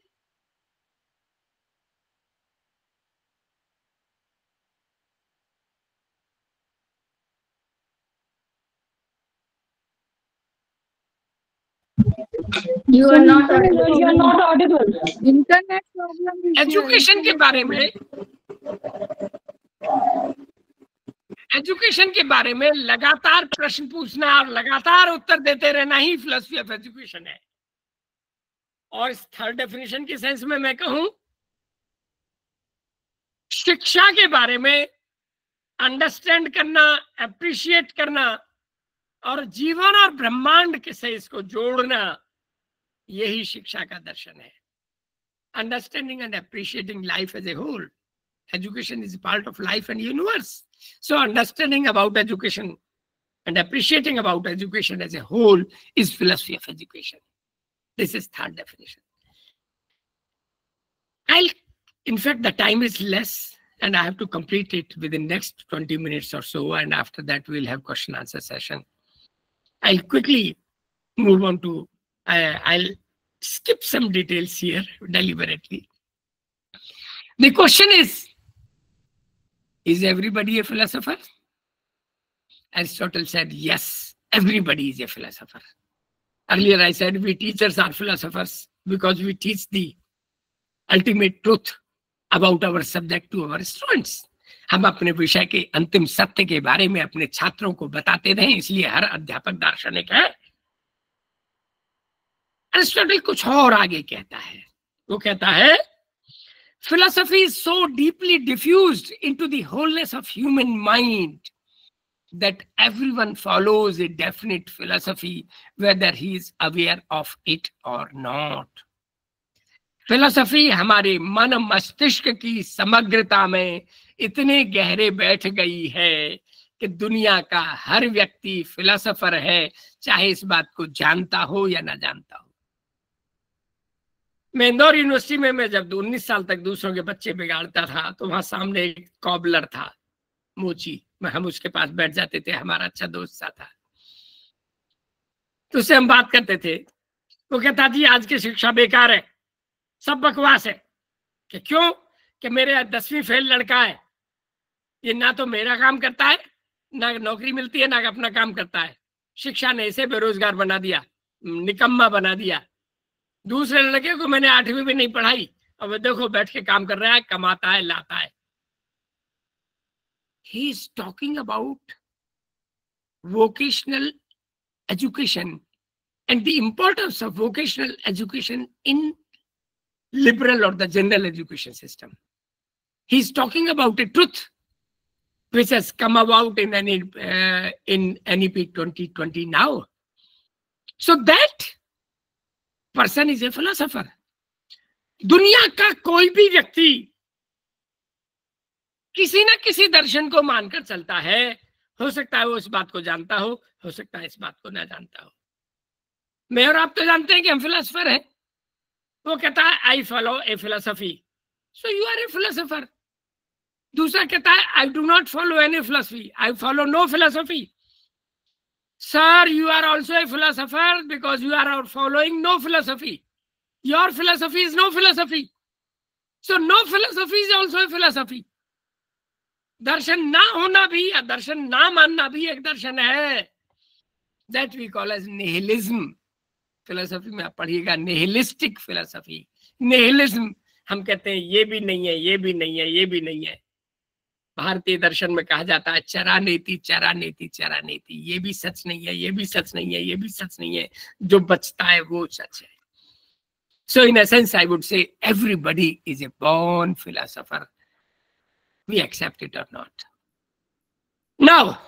You are not audible. Internet problem is education के बारे में एजुकेशन के बारे में लगातार प्रश्न पूछना और लगातार उत्तर देते रहना ही फिलॉसफी ऑफ एजुकेशन है. और इस थर्ड डेफिनेशन की सेंस में मैं कहूं, शिक्षा के बारे में अंडरस्टैंड करना, अप्रिशिएट करना और जीवन और ब्रह्मांड के से इसको जोड़ना, यही शिक्षा का दर्शन है। Understanding and appreciating life as a whole. Education is a part of life and universe. So understanding about education and appreciating about education as a whole is philosophy of education. This is third definition. In fact, the time is less and I have to complete it within next 20 minutes or so. And after that, we'll have question answer session. I'll quickly move on to, I'll skip some details here deliberately. The question is everybody a philosopher? Aristotle said, yes, everybody is a philosopher. Earlier I said we teachers are philosophers because we teach the ultimate truth about our subject to our students. हम अपने विषय के अंतिम सत्य के बारे में अपने छात्रों को बताते रहे, इसलिए हर अध्यापक दार्शनिक है। अरिस्टोटल कुछ और आगे कहता है, वो कहता है philosophy is so deeply diffused into the wholeness of human mind that everyone follows a definite philosophy whether he is aware of it or not. Philosophy हमारे मन मस्तिष्क की समग्रता में इतने गहरे बैठ गई है कि दुनिया का हर व्यक्ति फिलॉसफर है, चाहे इस बात को जानता हो या ना जानता हो। मैं इंदौर यूनिवर्सिटी में मैं जब 19 साल तक दूसरों के बच्चे बिगाड़ता था तो वहां सामने एक कॉबलर था, मोची, हम उसके पास बैठ जाते थे, हमारा अच्छा दोस्त सा था। तो उससे हम बात करते थे, वो कहता जी आज की शिक्षा बेकार है, सब बकवास है। कि क्यों? कि मेरे 10वीं फेल लड़का है, ये ना तो मेरा काम करता है, ना नौकरी मिलती है, ना अपना काम करता है। शिक्षा ने इसे बेरोजगार बना दिया, निकम्मा बना दिया। दूसरे लड़के को मैंने 8वीं भी नहीं पढ़ाई, अब देखो बैठ के काम कर रहा है, कमाता है, लाता है। He is talking about vocational education and the importance of vocational education in liberal or the general education system. He is talking about a truth which has come about in NEP 2020 now. So that person is a philosopher. दुनिया का कोई भी व्यक्ति किसी न किसी दर्शन को मानकर चलता है। हो सकता है वो इस बात को जानता हो सकता है इस बात को ना जानता हो। मैं और आप तो जानते हैं कि हम फिलोसोफर हैं। वो कहता है I follow a philosophy, so you are a philosopher. दूसरा कहता है I do not follow any philosophy, I follow no philosophy. Sir, you are also a philosopher because you are following no philosophy. Your philosophy is no philosophy. So no philosophy is also a philosophy. दर्शन ना होना भी या दर्शन ना मानना भी एक दर्शन है। That we call as nihilism. Philosophy में आप पढ़िएगा निहिलिस्टिक फिलोसफी, निहिलिज्म। हम कहते हैं ये भी नहीं है, ये भी नहीं है, ये भी नहीं है। भारतीय दर्शन में कहा जाता है चरानेति चरानेति चरानेति, ये भी सच नहीं है, ये भी सच नहीं है, ये भी सच नहीं है, जो बचता है वो सच है। So in essence I would say everybody is a born philosopher, we accept it or not. Now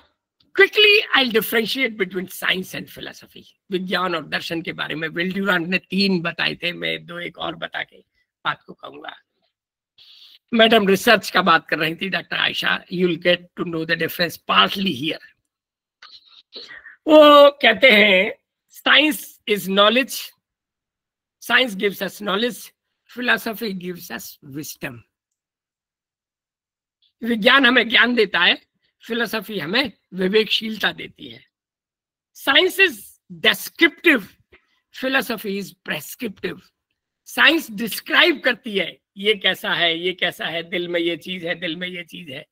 quickly I'll differentiate between science and philosophy. विज्ञान और दर्शन के बारे में विल ड्यूरांट ने 3 बताए थे, मैं 2 एक और बता के बात को कहूंगा। मैडम रिसर्च का बात कर रही थी, doctor Ayesha, you will get to know the difference partly here. वो कहते हैं science is knowledge, science gives us knowledge, philosophy gives us wisdom. विज्ञान हमें ज्ञान देता है, फिलॉसफी हमें विवेकशीलता देती है। Science is descriptive, philosophy is prescriptive. Science describe करती है ये कैसा है, ये कैसा है, दिल में ये चीज है, दिल में ये चीज है।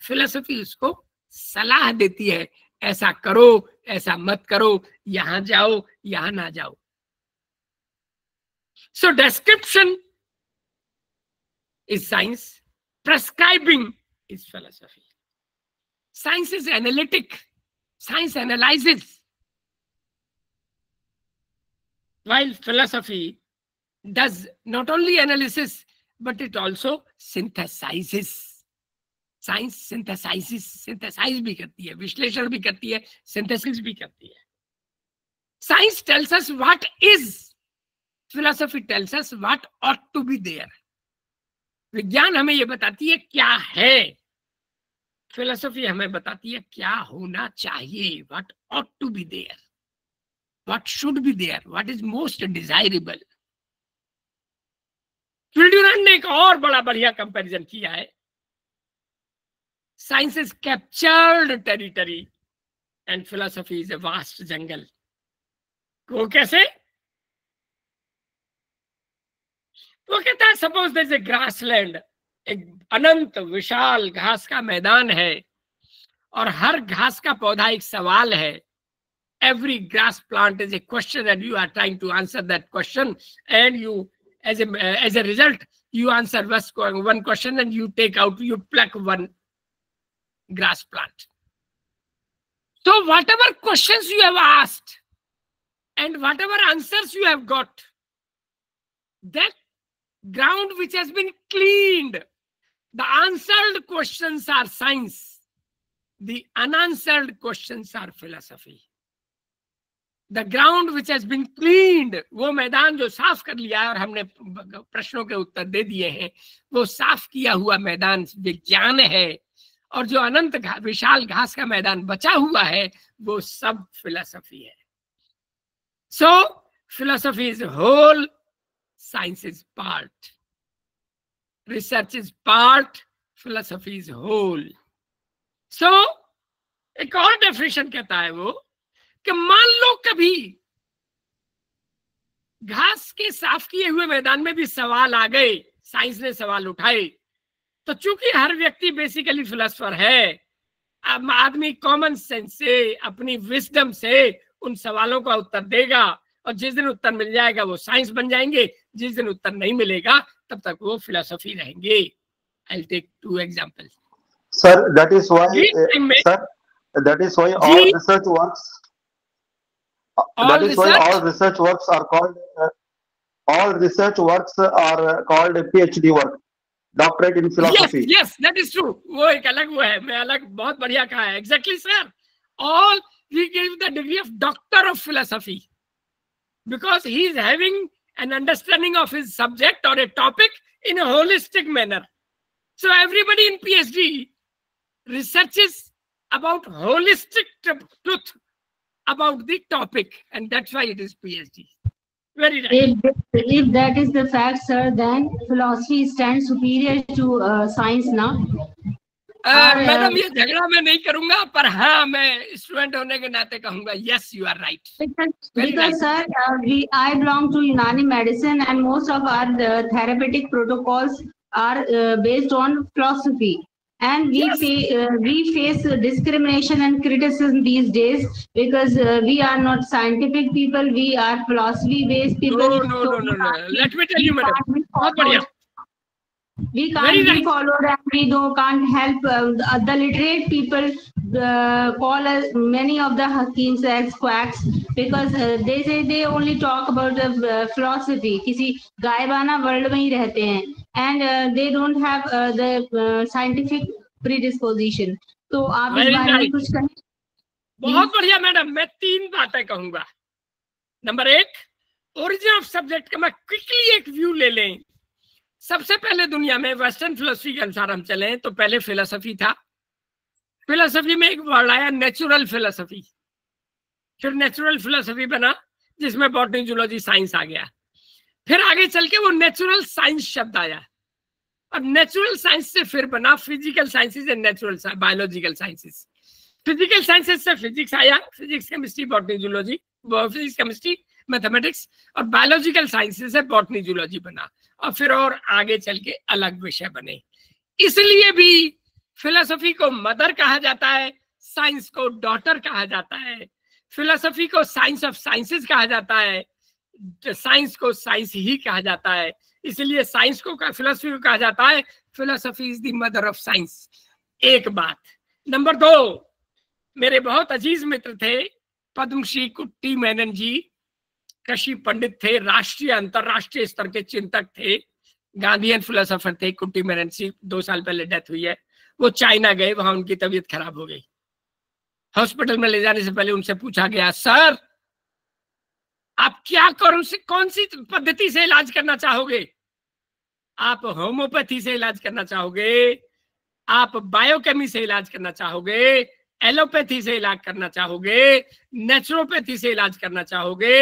फिलॉसफी उसको सलाह देती है, ऐसा करो, ऐसा मत करो, यहां जाओ, यहां ना जाओ। So description is science, prescribing is philosophy. Science is analytic, science analyses, while philosophy does not only analysis but it also synthesizes. Science synthesize भी करती है, विश्लेषण भी करती है, सिंथेसिस भी करती है। Science tells us what is, philosophy tells us what ought to be there. विज्ञान हमें यह बताती है क्या है, फिलॉसफी हमें बताती है क्या होना चाहिए, what ought to be there, what should be there, what is most desirable. Will Durant ने एक और बड़ा बढ़िया कंपैरिजन किया है, science is captured territory and philosophy is a vast jungle. वो कैसे? वो कहता है suppose there is a grassland, एक अनंत विशाल घास का मैदान है और हर घास का पौधा एक सवाल है। Every grass plant is a question and you are trying to answer that question, and you as a result you answer one question and you pluck one grass plant. So whatever questions you have asked and whatever answers you have got, that ground which has been cleaned, the answered questions are science, the unanswered questions are philosophy. The ground which has been cleaned, वो मैदान जो साफ कर लिया है और हमने प्रश्नों के उत्तर दे दिए हैं, वो साफ किया हुआ मैदान विज्ञान है, और जो अनंत विशाल घास का मैदान बचा हुआ है वो सब फिलॉसफी है। So philosophy is whole, science is part, research is part, philosophy is whole. So एक और डेफिनेशन कहता है वो कि मान लो कभी घास के साफ किए हुए मैदान में भी सवाल आ गए, साइंस ने सवाल उठाए, तो चूंकि हर व्यक्ति बेसिकली फिलोसोफर है, अब आदमी कॉमन सेंस से, अपनी विजडम से उन सवालों का उत्तर देगा, और जिस दिन उत्तर मिल जाएगा वो साइंस बन जाएंगे, जिस दिन उत्तर नहीं मिलेगा तब तक वो फिलोसफी रहेंगे। I'll take 2 examples. Sir, that is why all research works. That is why all research works are called PhD work, doctorate in philosophy. Yes, that is true. वो एक अलग वो है, मैं अलग बहुत बढ़िया कहा है। Exactly, sir. All we give the degree of doctor of philosophy because he is having an understanding of his subject or a topic in a holistic manner. So everybody in PhD researches about holistic truth about the topic, and that's why it is PhD. Very right. If that is the fact, sir, then philosophy stands superior to science now. Madam ये झगड़ा मैं नहीं करूंगा, पर हाँ मैं student होने के नाते कहूंगा yes, you are right. Because sir, I belong to Unani medicine, and most of our therapeutic protocols are based on philosophy. And we face discrimination and criticism these days because we are not scientific people, we are philosophy based people. No. Let me tell you, madam. We can't be followed, and we can't help the literate people call us many of the hakims as quacks because they say they only talk about philosophy. किसी गायबाना world में ही रहते हैं, and they don't have the scientific predisposition. तो आप इस बारे में कुछ कहें? बहुत बढ़िया मैडम, मैं 3 बातें कहूंगा। नंबर 1, ओरिजिन ऑफ सब्जेक्ट का मैं क्विकली एक व्यू ले लें। सबसे पहले दुनिया में वेस्टर्न फिलोसफी के अनुसार हम चलें तो पहले फिलोसफी था। फिलोसफी में एक वर्ड आया नेचुरल फिलोसफी, फिर नेचुरल फिलोसफी बना जिसमें बॉटनी जूलॉजी साइंस आ गया, फिर आगे चल के वो नेचुरल साइंस शब्द आया, और नेचुरल साइंस से फिर बना physical sciences and natural biological sciences. Physical sciences से फिजिक्स आया, physics chemistry botany zoology, physics chemistry mathematics, और बायोलॉजिकल साइंसेज से बॉटनी जूलॉजी बना, और फिर और आगे चल के अलग विषय बने। इसलिए भी फिलोसफी को मदर कहा जाता है, साइंस को डॉटर कहा जाता है, फिलोसफी को साइंस ऑफ साइंसेस कहा जाता है, साइंस को साइंस ही कहा जाता है। इसलिए साइंस को फिलोसफी को कहा जाता है philosophy is the mother of science. एक बात। नंबर 2, मेरे बहुत अजीज मित्र थे पद्मश्री कुट्टी मेनन जी, कृषि पंडित थे, राष्ट्रीय अंतरराष्ट्रीय स्तर के चिंतक थे, गांधीयन फिलोसोफर थे। कुट्टी मेनन जी 2 साल पहले डेथ हुई है, वो चाइना गए, वहां उनकी तबीयत खराब हो गई। हॉस्पिटल में ले जाने से पहले उनसे पूछा गया, सर आप क्या कौन सी पद्धति से इलाज करना चाहोगे? आप होम्योपैथी से इलाज करना चाहोगे, आप बायोकेमी से इलाज करना चाहोगे, एलोपैथी से इलाज करना चाहोगे, नेचुरोपैथी से इलाज करना चाहोगे,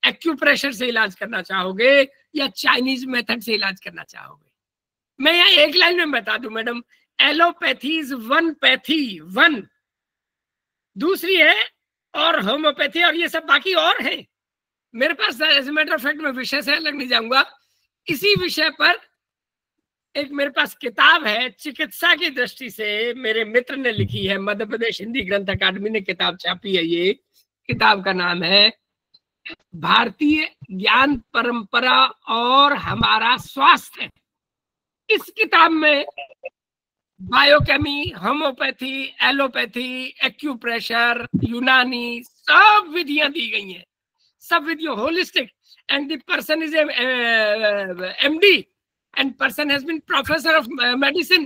एक्यूप्रेशर से इलाज करना चाहोगे, या चाइनीज मेथड से इलाज करना चाहोगे? मैं यहाँ एक लाइन में बता दूं madam, allopathy is one pathy, one, दूसरी है और होम्योपैथी, और ये सब बाकी और है। मेरे पास as a matter of fact, मैं विषय से अलग नहीं जाऊंगा, इसी विषय पर एक मेरे पास किताब है, चिकित्सा की दृष्टि से मेरे मित्र ने लिखी है, मध्य प्रदेश हिंदी ग्रंथ अकादमी ने किताब छापी है। ये किताब का नाम है भारतीय ज्ञान परंपरा और हमारा स्वास्थ्य। इस किताब में बायोकेमी, होम्योपैथी, एलोपैथी, एक्यूप्रेशर, यूनानी सब विधियां दी गई हैं, सब विधियों, holistic, and the person is MD and person has been professor of medicine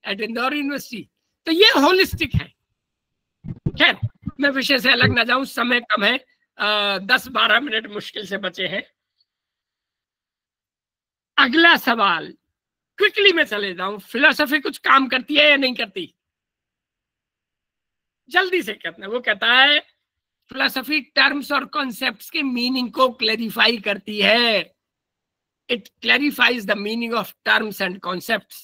at Indore University। तो ये होलिस्टिक है। खैर, मैं विषय से अलग ना जाऊं, समय कम है, 10-12 मिनट मुश्किल से बचे हैं। अगला सवाल क्विकली में चले जाऊं, फिलोसफी कुछ काम करती है या नहीं करती? जल्दी से कहते हैं। वो कहता है फिलोसफी टर्म्स और कॉन्सेप्ट्स के मीनिंग को क्लैरिफाई करती है। It clarifies the meaning of terms and concepts।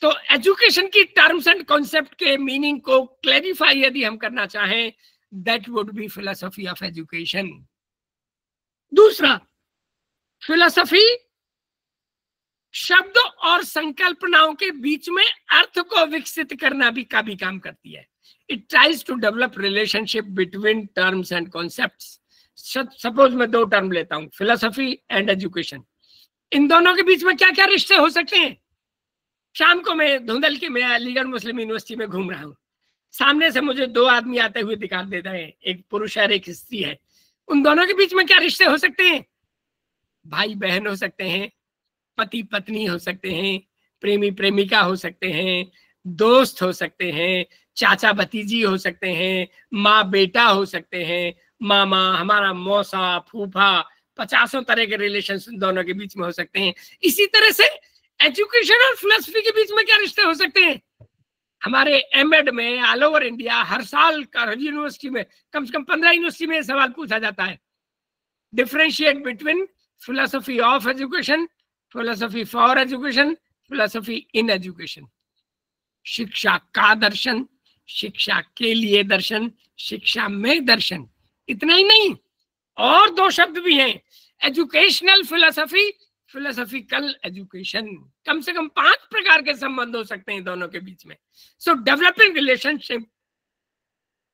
तो एजुकेशन की टर्म्स एंड कॉन्सेप्ट के मीनिंग को क्लैरिफाई यदि हम करना चाहें, that would be philosophy of education। दूसरा, फिलोसफी शब्द और संकल्पनाओं के बीच में अर्थ को विकसित करना भी का भी काम करती है। It tries to develop relationship between terms and concepts। Suppose मैं 2 टर्म लेता हूं, फिलोसफी एंड एजुकेशन। इन दोनों के बीच में क्या क्या रिश्ते हो सकते हैं? शाम को मैं धुंधल के, मैं अलीगढ़ मुस्लिम यूनिवर्सिटी में घूम रहा हूँ, सामने से मुझे 2 आदमी आते हुए दिखाई देते हैं, एक पुरुष है एक स्त्री है। उन दोनों के बीच में क्या रिश्ते हो सकते हैं? भाई बहन हो सकते हैं, पति पत्नी हो सकते हैं, प्रेमी प्रेमिका हो सकते हैं, दोस्त हो सकते हैं, चाचा भतीजी हो सकते हैं, माँ बेटा हो सकते हैं, मामा, हमारा मौसा, फूफा, 50 तरह के रिलेशन दोनों के बीच में हो सकते हैं। इसी तरह से एजुकेशन और फिलोसफी के बीच में क्या रिश्ते हो सकते हैं? हमारे एमएड में ऑल ओवर इंडिया हर साल हर यूनिवर्सिटी में कम से कम 15 यूनिवर्सिटी में सवाल पूछा जाता है, differentiate between philosophy of education, philosophy for education, philosophy in education. शिक्षा का दर्शन, शिक्षा के लिए दर्शन, शिक्षा में दर्शन। इतना ही नहीं, और 2 शब्द भी हैं, एजुकेशनल फिलोसफी, फिलोसफिकल एजुकेशन। कम से कम 5 प्रकार के संबंध हो सकते हैं दोनों के बीच में। सो डेवलपिंग रिलेशनशिप।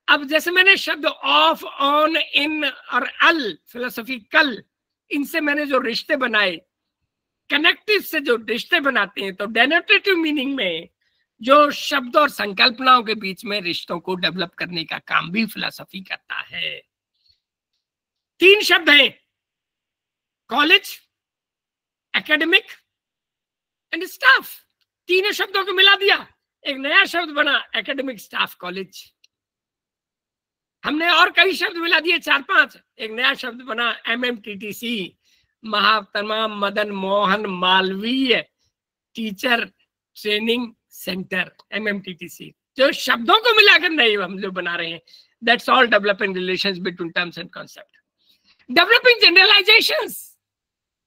अब जैसे मैंने शब्द ऑफ, ऑन, इन और अल, फिलोसफिकल, इनसे मैंने जो रिश्ते बनाए, कनेक्टिव से जो रिश्ते बनाते हैं, तो डेनोटेटिव मीनिंग में जो शब्द और संकल्पनाओं के बीच में रिश्तों को डेवलप करने का काम भी फिलोसफी करता है। 3 शब्द हैं, कॉलेज, एकेडमिक एंड स्टाफ। तीनों शब्दों को मिला दिया, एक नया शब्द बना, एकेडमिक स्टाफ कॉलेज। हमने और कई शब्द मिला दिए, 4-5, एक नया शब्द बना, MMTTC, Mahatma Madan Mohan Malviya teacher training centre, MMTTC। जो शब्दों को मिलाकर नहीं हम जो बना रहे हैं, that's all developing relations between terms and concept. Developing generalisations.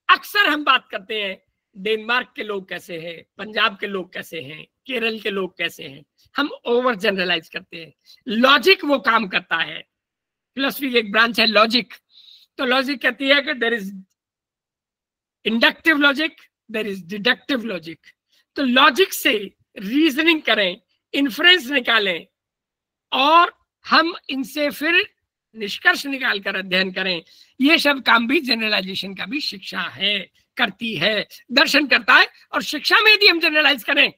अक्सर हम बात करते हैं डेनमार्क के लोग कैसे हैं, पंजाब के लोग कैसे हैं, केरल के लोग कैसे हैं, हम ओवर जनरलाइज करते हैं। लॉजिक वो काम करता है, फिलोसफी की एक ब्रांच है लॉजिक। तो लॉजिक कहती है कि there is inductive logic, there is deductive logic. तो लॉजिक से रीजनिंग करें, इन्फ्रेंस निकालें, और हम इनसे फिर निष्कर्ष निकालकर अध्ययन करें। ये सब काम भी जनरलाइजेशन का भी शिक्षा है, करती है, दर्शन करता है। और शिक्षा में यदि हम जनरलाइज करें,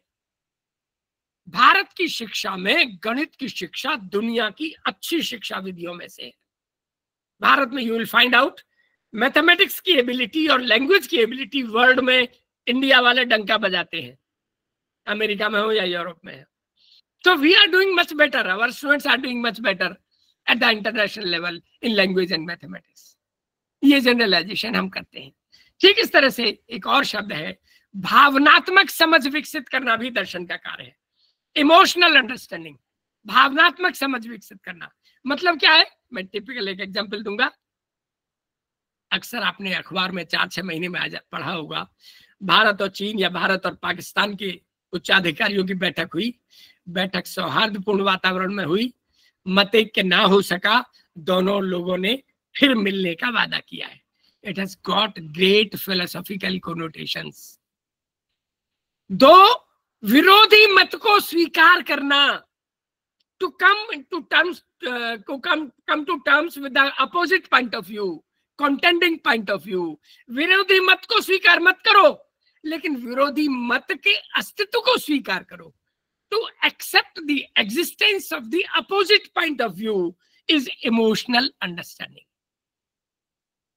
भारत की शिक्षा में गणित की शिक्षा दुनिया की अच्छी शिक्षा विधियों में से है। भारत में you will find out mathematics की एबिलिटी और लैंग्वेज की एबिलिटी वर्ल्ड में इंडिया वाले डंका बजाते हैं। अमेरिका में हो या यूरोप में हो। So we are doing much better. Our students are doing much better at the international level in language and mathematics. ये जनरलाइजेशन हम करते हैं। ठीक इस तरह से एक और शब्द है भावनात्मक समझ विकसित करना भी दर्शन का कार्य है। इमोशनल अंडरस्टैंडिंग, भावनात्मक समझ विकसित करना मतलब क्या है? मैं टिपिकल एक एग्जांपल दूंगा। अक्सर आपने अखबार में 4-6 महीने में पढ़ा होगा, भारत और चीन या भारत और पाकिस्तान के उच्चाधिकारियों की बैठक हुई। बैठक सौहार्दपूर्ण वातावरण में हुई, मतैक्य ना हो सका, दोनों लोगों ने फिर मिलने का वादा किया है। It has got great philosophical connotations. दो विरोधी मत को स्वीकार करना, to come to terms with the opposite point of view, contending point of view. विरोधी मत को स्वीकार मत करो, लेकिन विरोधी मत के अस्तित्व को स्वीकार करो। To accept the existence of the opposite point of view is emotional understanding.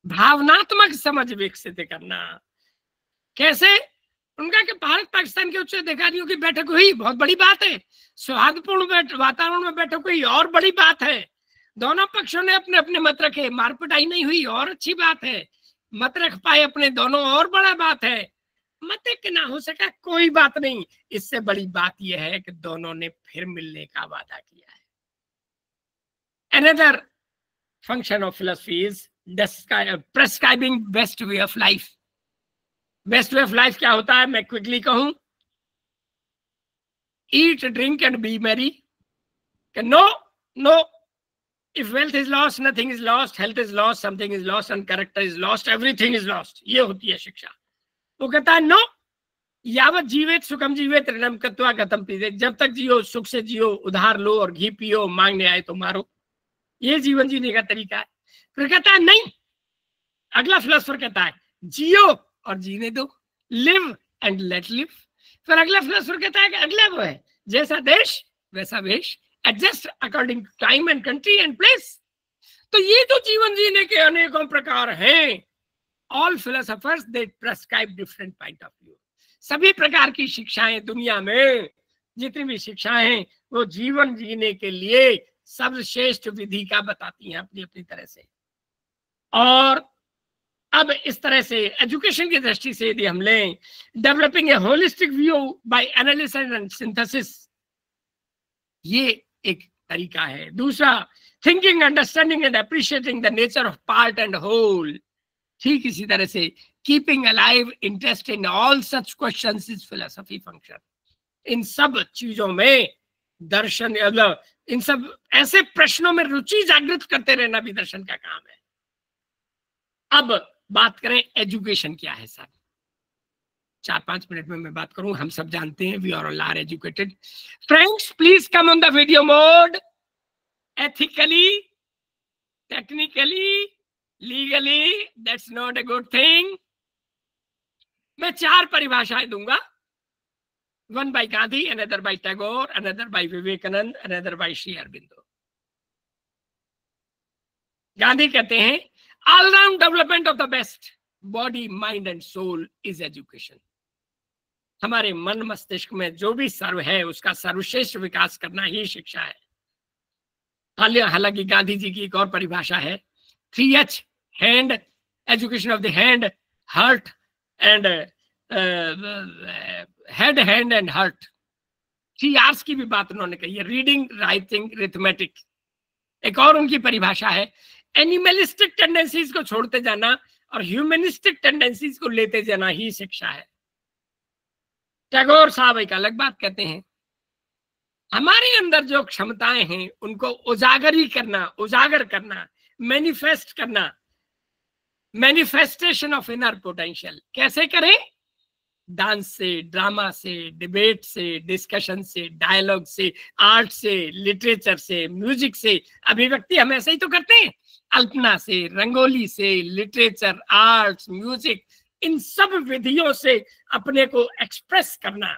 भावनात्मक समझ विकसित करना कैसे? उनका कि भारत पाकिस्तान के उच्च अधिकारियों की बैठक हुई, बहुत बड़ी बात है। सौहार्दपूर्ण वातावरण में बैठक हुई, और बड़ी बात है। दोनों पक्षों ने अपने अपने मत रखे, मारपिटाई नहीं हुई, और अच्छी बात है। मत रख पाए अपने दोनों, और बड़ा बात है। मतैक्य ना हो सका, कोई बात नहीं। इससे बड़ी बात यह है कि दोनों ने फिर मिलने का वादा किया है। Another function of philosophy is prescribing best way of life. Best way of life क्या होता है? मैं क्विकली कहूं, eat, drink and be merry. No. If wealth is lost, nothing is lost. Health is lost, something is lost, and character is lost, everything is lost. ये होती है शिक्षा। वो कहता है नो, यावत जीवित सुखम जीवित ऋणम कृत्वा गतम पीते। जब तक जियो सुख से जियो, उधार लो और घी पियो, मांगने आए तो मारो। ये जीवन जीने का तरीका है। फिर कहता है नहीं, अगला फिलोसोफर कहता है जियो और जीने दो, लिव एंड लेट लिव। फिर अगला फिलोसोफर कहता है कि अगला वो है जैसा देश वैसा वेश, adjust according to time and country and place. तो ये जो जीवन जीने के अनेकों प्रकार हैं, all philosophers they prescribe different point of view. सभी प्रकार की शिक्षाएं दुनिया में जितनी भी शिक्षाएं हैं वो जीवन जीने के लिए सर्वश्रेष्ठ विधि का बताती हैं अपनी अपनी तरह से। और अब इस तरह से एजुकेशन की दृष्टि से यदि हम लें, developing a holistic view by analysis and synthesis, ये एक तरीका है। दूसरा, thinking, understanding and appreciating the nature of part and whole. ठीक इसी तरह से keeping alive interest in all such questions is philosophy function. इन सब चीजों में दर्शन, इन सब ऐसे प्रश्नों में रुचि जागृत करते रहना भी दर्शन का काम है। अब बात करें एजुकेशन क्या है सर। 4-5 मिनट में मैं बात करूं। हम सब जानते हैं we all are educated. Friends please come on the video mode. Ethically, technically, legally, that's not a good thing. मैं 4 परिभाषाएं दूंगा, one by Gandhi, another by Tagore, another by Vivekananda, another by Shri Aurobindo. Gandhi कहते हैं all round development of the best body, mind and soul is education. हमारे मन मस्तिष्क में जो भी सर्व है उसका सर्वश्रेष्ठ विकास करना ही शिक्षा है। हालांकि गांधी जी की एक और परिभाषा है 3H, hand, education of the hand, heart and head, hand and heart. 3 R's की भी बात उन्होंने कही है, रीडिंग, राइटिंग, रिथमेटिक। एक और उनकी परिभाषा है एनिमलिस्टिक टेंडेंसीज को छोड़ते जाना और ह्यूमनिस्टिक टेंडेंसीज को लेते जाना ही शिक्षा है। टैगोर साहब एक अलग बात कहते हैं, हमारे अंदर जो क्षमताएं हैं उनको उजागर करना, मैनिफेस्ट करना, मैनिफेस्टेशन ऑफ इनर पोटेंशियल कैसे करें? डांस से, ड्रामा से, डिबेट से, डिस्कशन से, डायलॉग से, आर्ट से, लिटरेचर से, म्यूजिक से। अभिव्यक्ति हम ऐसे ही तो करते हैं, अल्पना से, रंगोली से, लिटरेचर, आर्ट्स, म्यूजिक, इन सब विधियों से अपने को एक्सप्रेस करना।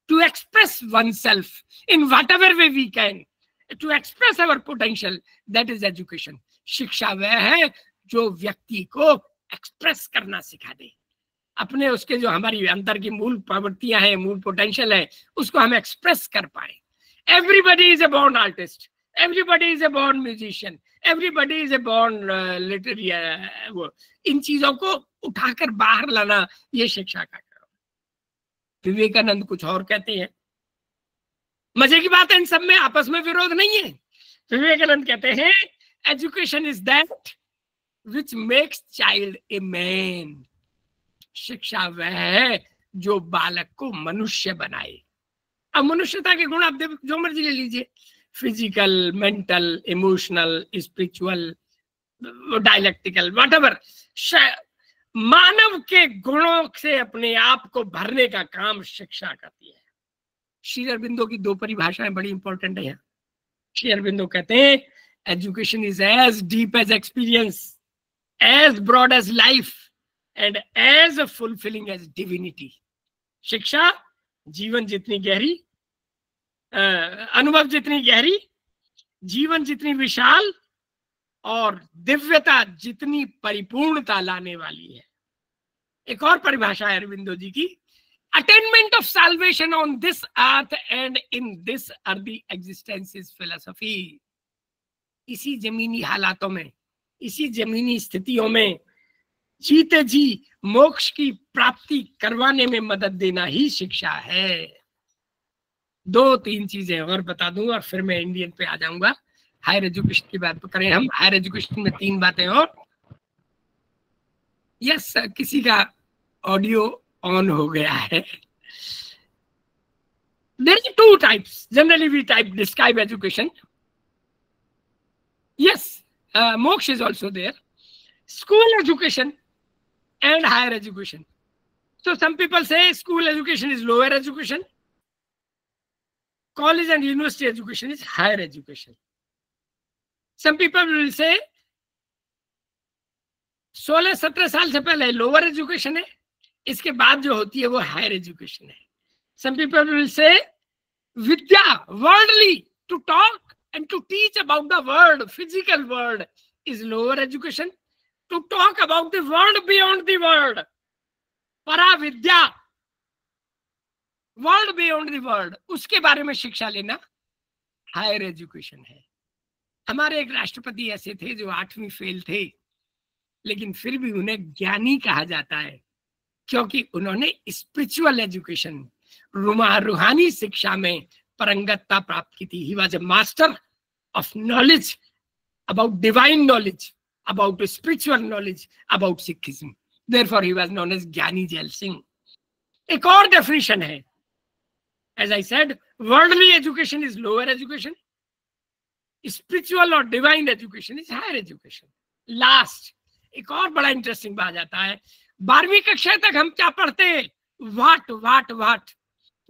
To express oneself in whatever way we can, to express our potential, that is education. शिक्षा वह है जो व्यक्ति को एक्सप्रेस करना सिखा दे, अपने उसके जो हमारी अंदर की मूल प्रवृत्तियां हैं, मूल पोटेंशियल है, उसको हम एक्सप्रेस कर पाए। Everybody is a born artist, everybody is a born musician, everybody is a born literary. इन चीजों को उठाकर बाहर लाना, ये शिक्षा का काम। विवेकानंद कुछ और कहते हैं। मजे की बात है, इन सब में आपस में विरोध नहीं है। विवेकानंद कहते हैं education is that which makes child a man. शिक्षा वह है जो बालक को मनुष्य बनाए। अब मनुष्यता के गुण आप जो मर्जी ले लीजिए, physical, mental, emotional, spiritual, dialectical, whatever. मानव के गुणों से अपने आप को भरने का काम शिक्षा करती है। श्री अरबिंदो की 2 परिभाषाएं बड़ी इंपॉर्टेंट है यहाँ। श्री अरबिंदो कहते हैं education is as deep as experience, as broad as life and as fulfilling as divinity. शिक्षा जीवन जितनी गहरी, अनुभव जितनी गहरी, जीवन जितनी विशाल और दिव्यता जितनी परिपूर्णता लाने वाली है। एक और परिभाषा है अरविंदो जी की, attainment of solvation on this earth and in this earthy existence is philosophy. इसी जमीनी हालातों में, इसी जमीनी स्थितियों में जीते जी मोक्ष की प्राप्ति करवाने में मदद देना ही शिक्षा है। 2-3 चीजें और बता दूं और फिर मैं इंडियन पे आ जाऊंगा। हायर एजुकेशन की बात करें हम। हायर एजुकेशन में 3 बातें और। यस, किसी का ऑडियो ऑन हो गया है। There are 2 types. Generally we describe education. Yes, moksha is also there. School education and higher education. So some people say school education is lower education. College and university education is higher education. Some people will say 16-17 साल से पहले lower education है, इसके बाद जो होती है वो हायर एजुकेशन है. Some people will say vidya, worldly, to talk and to teach about the world, physical world, is lower education. To talk about the world beyond the world, para vidya, world beyond the world, उसके बारे में शिक्षा लेना higher education है. हमारे एक राष्ट्रपति ऐसे थे जो 8वीं फेल थे, लेकिन फिर भी उन्हें ज्ञानी कहा जाता है क्योंकि उन्होंने स्पिरिचुअल एजुकेशन, रूहानी शिक्षा में परंगतता प्राप्त की थी. He was a master of knowledge about divine knowledge, about spiritual knowledge, about Sikhism. Therefore he was known as Giani Zail Singh. एक और डेफिनेशन है, as I said, worldly education is lower education, spiritual or divine education is higher education. Last, एक और बड़ा interesting बात आता है, 12वीं कक्षा तक हम क्या पढ़ते, वाट,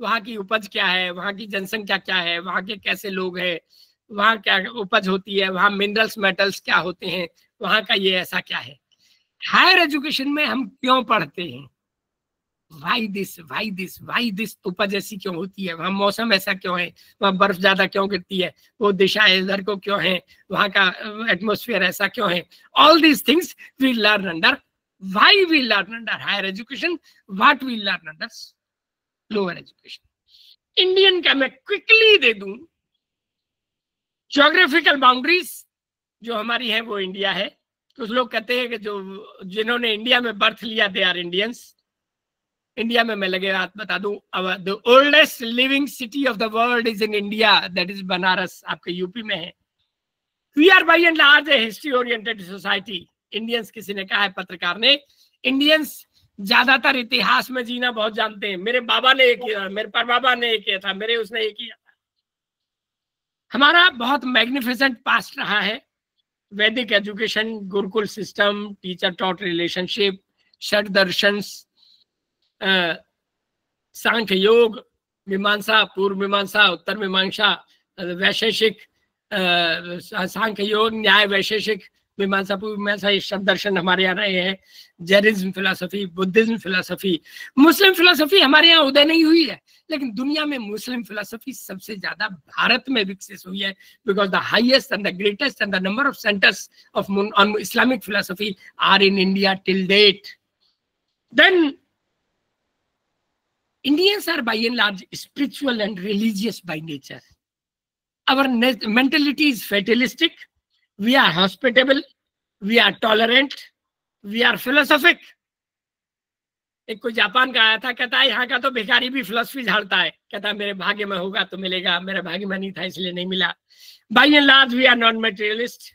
वहां की उपज क्या है, वहां की जनसंख्या क्या है, वहां के कैसे लोग हैं, वहां क्या उपज होती है, वहां मिनरल्स मेटल्स क्या होते हैं, वहां का ये ऐसा क्या है. हायर एजुकेशन में हम क्यों पढ़ते हैं, वाई दिस, उपज ऐसी क्यों होती है, वहां मौसम ऐसा क्यों है, वहां बर्फ ज्यादा क्यों गिरती है, वो दिशा इधर को क्यों है, वहां का एटमॉस्फेयर ऐसा क्यों है. All these things we learn under, why we learn under higher education, what we learn under lower education. Indian का मैं क्विकली दे दूं, ज्योग्राफिकल बाउंड्रीज जो हमारी है वो इंडिया है. कुछ लोग कहते हैं कि जो जिन्होंने इंडिया में बर्थ लिया दे आर इंडियंस. इंडिया में मैं लगे बात बता दूं, the oldest living city of the world is in India, that is Banaras, आपके यूपी में है. We are by and large a history oriented society. Indians, किसी ने कहा है पत्रकार ने, इंडियंस ज्यादातर इतिहास में जीना बहुत जानते हैं. मेरे बाबा ने ये किया, मेरे परबाबा ने ये किया था, मेरे उसने ये किया था. हमारा बहुत मैग्निफिसेंट पास्ट रहा है. Vedic education, gurukul system, teacher taught relationship, shad darshans, Samkhya Yoga, Mimamsa, पूर्व मीमांसा, उत्तर मीमांसा, वैशेषिक, सांख्य योग, न्याय, वैशेषिक, मीमांसा, पूर्व मीमांसा, ये सब दर्शन हमारे यहाँ रहे हैं. जैनिज्म फिलोसफी, बुद्धिज्म फिलोसफी, मुस्लिम फिलोसफी हमारे यहाँ उदय नहीं हुई है, लेकिन दुनिया में मुस्लिम फिलोसफी सबसे ज्यादा भारत में विकसित हुई है, because the highest and the greatest and the number of centres of Islamic philosophy are in India till date. Then Indians are by and large spiritual and religious by nature. Our mentality is fatalistic. We are hospitable. We are tolerant. We are philosophic. एक कोई Japan का आया था, कहता है यहाँ का तो भिखारी भी फिलोसफी झाड़ता है, कहता है मेरे भाग्य में होगा तो मिलेगा, मेरे भाग्य में नहीं था इसलिए नहीं मिला. By and large we are non materialist.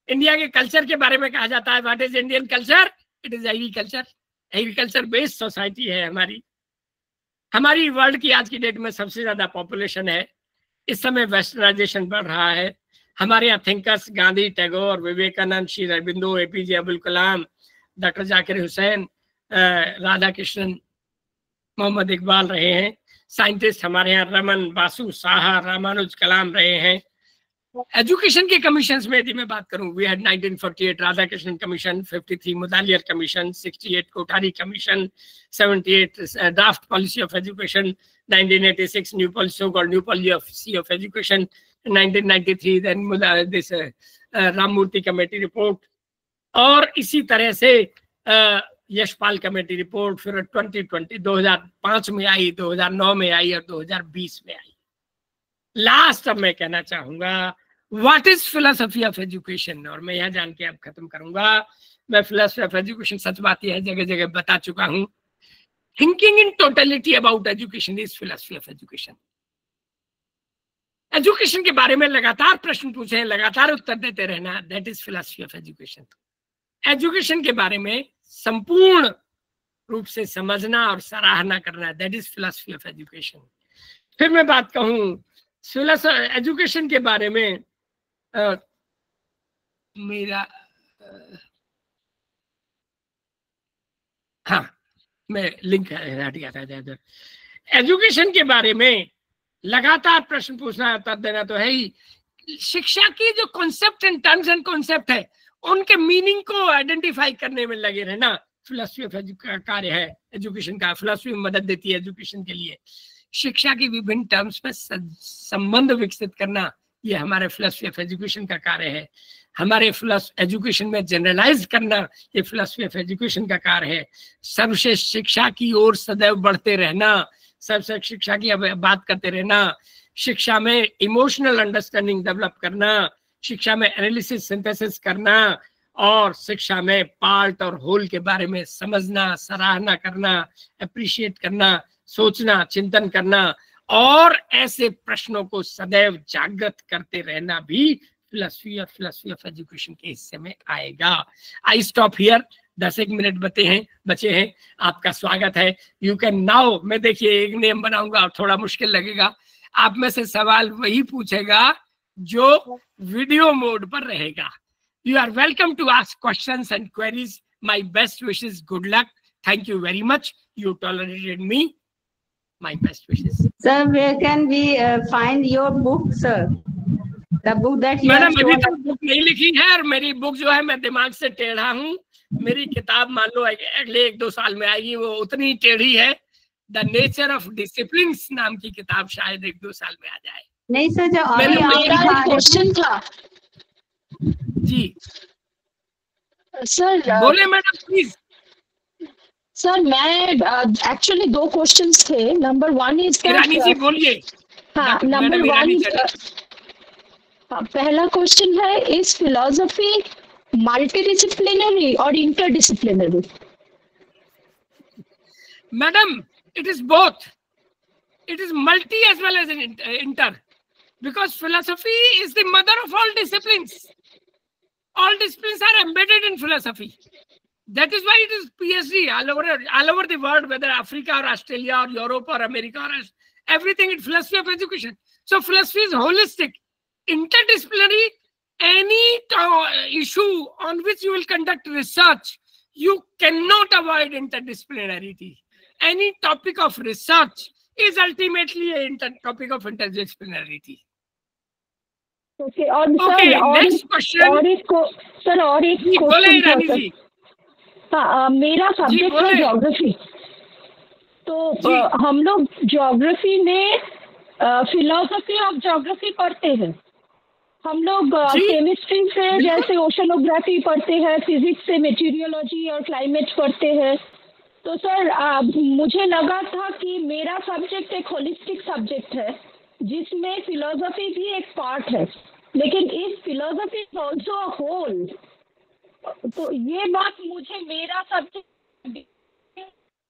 India के कल्चर के बारे में कहा जाता है, what is Indian culture? It is agriculture. Agriculture based society है हमारी. हमारी वर्ल्ड की आज की डेट में सबसे ज्यादा पॉपुलेशन है. इस समय वेस्टर्नाइजेशन बढ़ रहा है. हमारे यहाँ thinkers Gandhi, Tagore, Vivekananda, Shri Aurobindo, APJ Abdul Kalam, doctor Zakir Hussain, Radha Krishnan, Mohammad Iqbal रहे हैं. साइंटिस्ट हमारे यहाँ रमन, बासु, साहा, रामानुज कलाम रहे हैं. एजुकेशन के कमीशंस में यदि मैं बात करूं, we had 1948 Radha Krishnan commission, 53 Mudaliar commission, 68 Kothari commission, 78 draft policy of education, 1986 new policy of education, 1993 then this Ramamurti committee report, और इसी तरह से यशपाल कमेटी रिपोर्ट फिर 2005 में आई, 2009 में आई और 2020 में आई. लास्ट अब मैं कहना चाहूंगा what is philosophy of education, और मैं यहाँ जान के अब खत्म करूंगा. मैं फिलोसफी ऑफ एजुकेशन, सच बात यह है जगह जगह बता चुका हूं. Thinking in totality about education is philosophy of education. Education के बारे में लगातार प्रश्न पूछे, लगातार उत्तर देते रहना, that is philosophy of education. Education के बारे में संपूर्ण रूप से समझना और सराहना करना, that is philosophy of education. फिर मैं बात कहूं एजुकेशन के बारे में, मेरा हाँ मैं लिंक हट गया था इधर. एजुकेशन के बारे में लगातार प्रश्न पूछना, उत्तर देना तो है ही. शिक्षा की जो concept and terms and concept है, उनके मीनिंग को आइडेंटिफाई करने में लगे रहना फिलोसफी ऑफ कार्य है एजुकेशन का. फिलोसफी में मदद देती है एजुकेशन के लिए. शिक्षा की विभिन्न टर्म्स में संबंध विकसित करना, ये हमारे फिलोसफी ऑफ एजुकेशन का कार्य है. हमारे एजुकेशन में जनरलाइज करना, ये फिलोसफी ऑफ एजुकेशन का कार्य है. सर्वश्रेष्ठ शिक्षा की ओर सदैव बढ़ते रहना, सर्वश्रेष्ठ शिक्षा की बात करते रहना. शिक्षा में इमोशनल अंडरस्टैंडिंग डेवलप करना, शिक्षा में एनालिसिस सिंथेसिस करना, और शिक्षा में पार्ट और होल के बारे में समझना, सराहना करना, अप्रिशिएट करना, सोचना, चिंतन करना, और ऐसे प्रश्नों को सदैव जागृत करते रहना भी फिलोसफी ऑफ एजुकेशन के हिस्से में आएगा. I stop here. 10 मिनट बचे हैं. आपका स्वागत है. You can now. मैं देखिए एक नियम बनाऊंगा और थोड़ा मुश्किल लगेगा. आप में से सवाल वही पूछेगा जो वीडियो मोड पर रहेगा. You are welcome to ask questions and queries. My best wishes. Good luck. Thank you very much. You tolerated me. My best wishes. Sir, where can we find your book, sir? The book that you madam have अभी shown तक book नहीं लिखी है, और मेरी book जो है, मैं दिमाग से टेढ़ा हूँ. मेरी किताब मान लो अगले 1-2 साल में आएगी, वो उतनी टेढ़ी है. द नेचर ऑफ डिसिप्लिन नाम की किताब शायद 1-2 साल में आ जाए. नहीं सर, जो मेरा क्वेश्चन था जी. सर. बोले मैडम प्लीज. सर मैं एक्चुअली 2 क्वेश्चंस थे. नंबर 1 इज रानी जी बोलिए. हाँ, नंबर 1 पहला क्वेश्चन है, इज फिलोसफी मल्टीडिसिप्लिनरी और interdisciplinary? Madam, it is both. It is multi as well as inter, because philosophy is the mother of all disciplines. All disciplines are embedded in philosophy. That is why it is PhD all over the world, whether Africa or Australia or Europe or America or everything in philosophy of education. So philosophy is holistic, interdisciplinary. Any issue on which you will conduct research, you cannot avoid interdisciplinarity. Any topic of research is ultimately a topic of interdisciplinarity. Okay, और okay, sir next question. और एक बोले रानी जी. हाँ, मेरा subject है geography. तो हम लोग ज्योग्राफी में फिलोसफी ऑफ ज्योग्राफी पढ़ते हैं. हम लोग केमिस्ट्री से जैसे ओशनोग्राफी पढ़ते हैं, फिजिक्स से मेटीरियोलॉजी और क्लाइमेट पढ़ते हैं. तो सर मुझे लगा था कि मेरा सब्जेक्ट एक होलिस्टिक सब्जेक्ट है जिसमें फिलोसफी भी एक पार्ट है, लेकिन इस philosophy is also a whole. तो ये बात मुझे मेरा सब्जेक्ट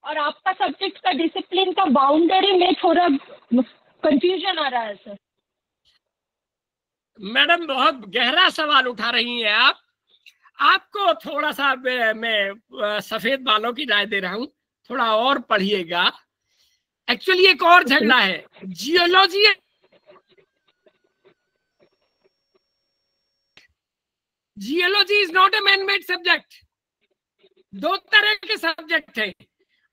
और आपका सब्जेक्ट का डिसिप्लिन का बाउंड्री में थोड़ा कंफ्यूजन आ रहा है सर। मैडम बहुत गहरा सवाल उठा रही हैं आप। आपको थोड़ा सा मैं सफेद बालों की राय दे रहा हूं, थोड़ा और पढ़िएगा। एक्चुअली एक और झगड़ा है geology. Geology is not a man made subject. दो तरह के सब्जेक्ट है।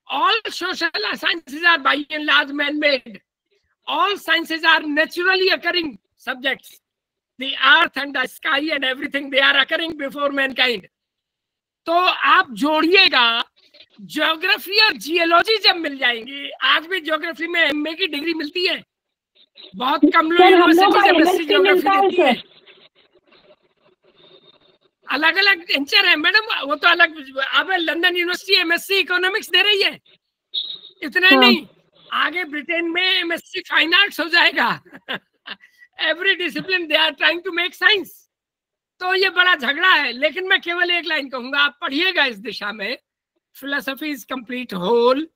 All social sciences are by and large man made. All sciences are naturally occurring subjects. The earth and the sky and everything, they are occurring before mankind. तो आप जोड़िएगा geography और geology जब मिल जाएंगी। आज भी ज्योग्राफी में MA की degree मिलती है, बहुत कम लोग यूनिवर्सिटी में एमएससी ज्योग्राफी देती है। अलग अलग एंचर है मैडम, वो तो अलग। अब लंदन यूनिवर्सिटी एमएससी इकोनॉमिक्स दे रही है, इतना नहीं, आगे ब्रिटेन में एमएससी फाइन आर्ट्स हो जाएगा। Every discipline they are trying to make science. तो ये बड़ा झगड़ा है, लेकिन मैं केवल एक लाइन कहूंगा, आप पढ़िएगा इस दिशा में। Philosophy is complete whole.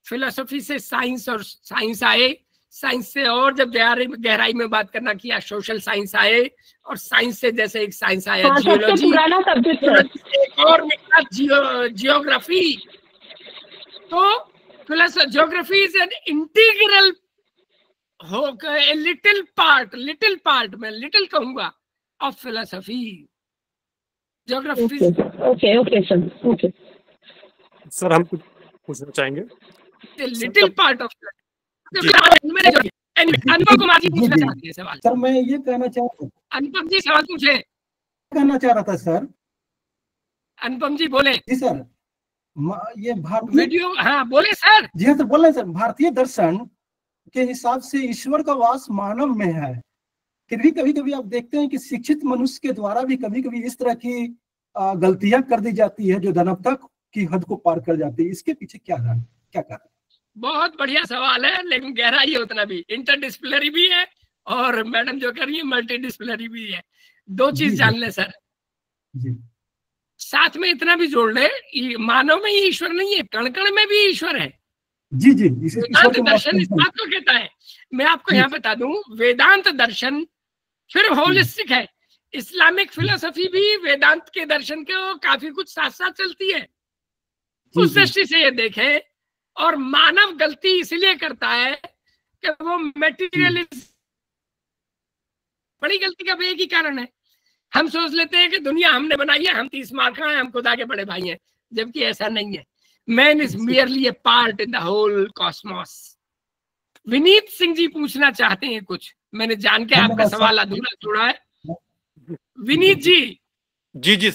Philosophy से साइंस और साइंस आए, साइंस से और जब गहराई में बात करना किया सोशल साइंस आए, और साइंस से जैसे एक साइंस आया जियोलॉजी, एक और मिला जियोग्राफी। तो जियोग्राफी इज एन इंटीग्रल हो, लिटिल पार्ट मैं लिटिल कहूंगा of philosophy, geography. Okay sir, हम कुछ पूछना चाहेंगे। Little part of Anupam Kumar ji पूछना चाहते हैं सवाल। सर मैं ये कहना चाहता हूँ। अनुपम जी सवाल पूछे। कहना चाह रहा था सर। अनुपम जी बोले। जी सर, ये भारतीय वीडियो, हाँ बोले सर। जी हाँ सर, बोल रहे सर। भारतीय दर्शन के हिसाब से ईश्वर का वास मानव में है, फिर भी कभी कभी आप देखते हैं कि शिक्षित मनुष्य के द्वारा भी कभी कभी इस तरह की गलतियां कर दी जाती है जो दानवता की हद को पार कर जाती है। इसके पीछे क्या कारण? बहुत बढ़िया सवाल है, लेकिन गहराई है उतना भी। इंटरडिसिप्लिनरी भी है और मैडम जो कर रही है मल्टी डिसिप्लिनरी भी है। दो चीज जान ले सर जी। साथ में इतना भी जोड़ ले, मानव में ही ईश्वर नहीं है, कण कण में भी ईश्वर है। जी वेदांत दर्शन इस बात को कहता है। मैं आपको यहाँ बता दूं, वेदांत दर्शन फिर होलिस्टिक है। इस्लामिक फिलोसफी भी वेदांत के दर्शन के काफी कुछ साथ साथ चलती है। उस दृष्टि से ये देखें। और मानव गलती इसलिए करता है कि वो मेटीरियलिज्म, बड़ी गलती का भी एक ही कारण है, हम सोच लेते हैं कि दुनिया हमने बनाई है, हम 30 मार्क हैं, हम खुदा के बड़े भाई हैं, जबकि ऐसा नहीं है। Man is merely a part in the whole cosmos. Vineet Singh ji पूछना चाहते हैं कुछ, मैंने जान के आपका सवाल अधूरा छोड़ा है। विनीत जी। जी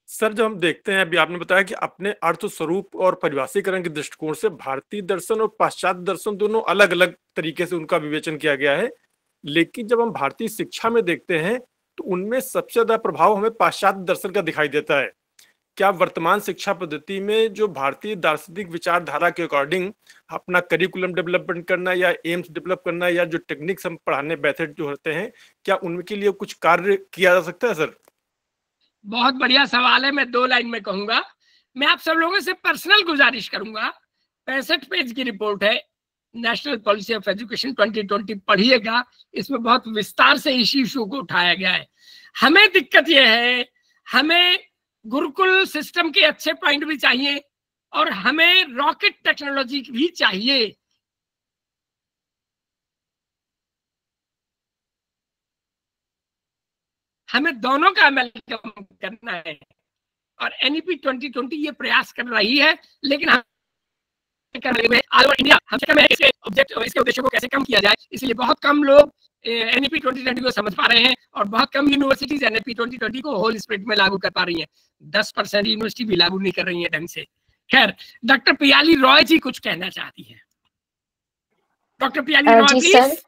सर, जो हम देखते हैं, अभी आपने बताया कि अपने अर्थ स्वरूप और परिभाषीकरण के दृष्टिकोण से भारतीय दर्शन और पाश्चात्य दर्शन दोनों अलग अलग तरीके से उनका विवेचन किया गया है। लेकिन जब हम भारतीय शिक्षा में देखते हैं तो उनमें सबसे ज्यादा प्रभाव हमें पाश्चात्य दर्शन का दिखाई देता है। क्या वर्तमान शिक्षा पद्धति में जो भारतीय दार्शनिक विचारधारा के अकॉर्डिंग अपना करिकुलम डेवलपमेंट करना या एम्स डेवलप करना या जो टेक्निक्स हम पढ़ाने मेथड जो होते हैं, क्या उनके लिए कुछ कार्य किया जा सकता है सर? बहुत बढ़िया सवाल है। मैं 2 लाइन में कहूंगा। मैं आप सब लोगों से पर्सनल गुजारिश करूंगा, 65 पेज की रिपोर्ट है, नेशनल पॉलिसी ऑफ एजुकेशन 2020, पढ़िएगा। इसमें बहुत विस्तार से इस इशू को उठाया गया है। हमें दिक्कत यह है, हमें गुरुकुल सिस्टम के अच्छे पॉइंट भी चाहिए और हमें रॉकेट टेक्नोलॉजी भी चाहिए। हमें दोनों का अमल करना है और एनईपी 2020 ये प्रयास कर रही है, लेकिन हम ऑल ओवर इंडिया इसके उद्देश्यों को कैसे कम किया जाए, इसलिए बहुत कम लोग एनईपी 2020 को समझ पा रहे हैं और बहुत कम यूनिवर्सिटीज एनईपी 2020 को होल स्पिरिट में लागू कर पा रही हैं। 10% यूनिवर्सिटी भी लागू नहीं कर रही है ढंग से। खैर, डॉक्टर पियाली रॉय जी कुछ कहना चाहती है। Doctor Piyali Roy please.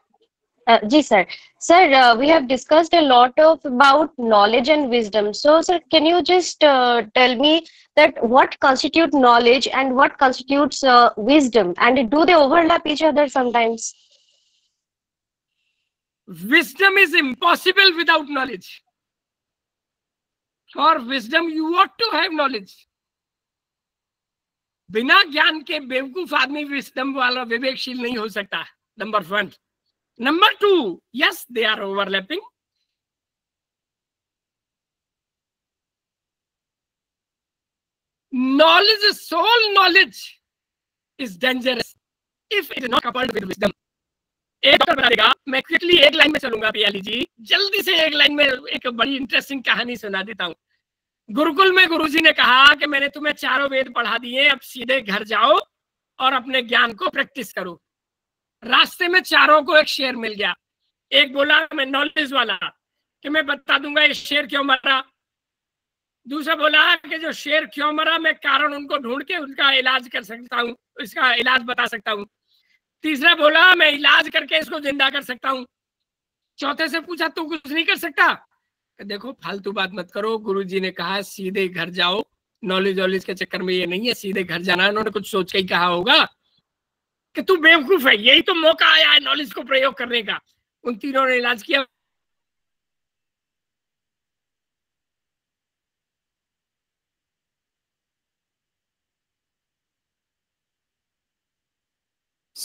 Ji sir. Sir, we have discussed a lot about knowledge and wisdom. So sir, can you just tell me that what constitutes knowledge and what constitutes wisdom, and do they overlap each other sometimes? Wisdom is impossible without knowledge. For wisdom you ought to have knowledge. बिना ज्ञान के बेवकूफ आदमी wisdom वाला विवेकशील नहीं हो सकता. Number 1. Number 2, yes, they are overlapping. Knowledge, sole knowledge is dangerous if it is not coupled with wisdom. एक डॉक्टर बता देगा, मैं क्विकली एक लाइन में चलूंगा पियाली जी, जल्दी से एक लाइन में एक बड़ी इंटरेस्टिंग कहानी सुना देता हूँ. गुरुकुल में गुरुजी ने कहा कि मैंने तुम्हें चारों वेद पढ़ा दिए, अब सीधे घर जाओ और अपने ज्ञान को प्रैक्टिस करो. रास्ते में चारों को एक शेर मिल गया. एक बोला मैं नॉलेज वाला कि मैं बता दूंगा ये शेर क्यों मरा. दूसरा बोला कि जो शेर क्यों मरा मैं कारण उनको ढूंढ के उनका इलाज कर सकता हूँ, इसका इलाज बता सकता हूँ. तीसरा बोला मैं इलाज करके इसको जिंदा कर सकता हूँ. चौथे से पूछा तू कुछ नहीं कर सकता. देखो फालतू बात मत करो, गुरुजी ने कहा सीधे घर जाओ. नॉलेज वॉलेज के चक्कर में ये नहीं है, सीधे घर जाना है. उन्होंने कुछ सोच के ही कहा होगा कि तू बेवकूफ है, यही तो मौका आया है नॉलेज को प्रयोग करने का. उन तीनों ने इलाज किया.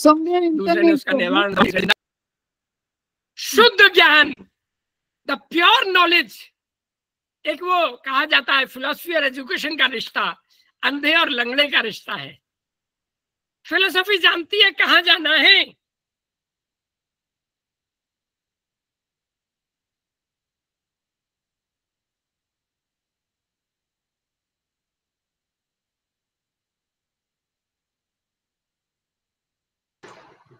दूसरे ने उसका निवारण. शुद्ध ज्ञान, द प्योर नॉलेज. एक वो कहा जाता है फिलोसफी और एजुकेशन का रिश्ता अंधे और लंगड़े का रिश्ता है. फिलोसफी जानती है कहाँ जाना है,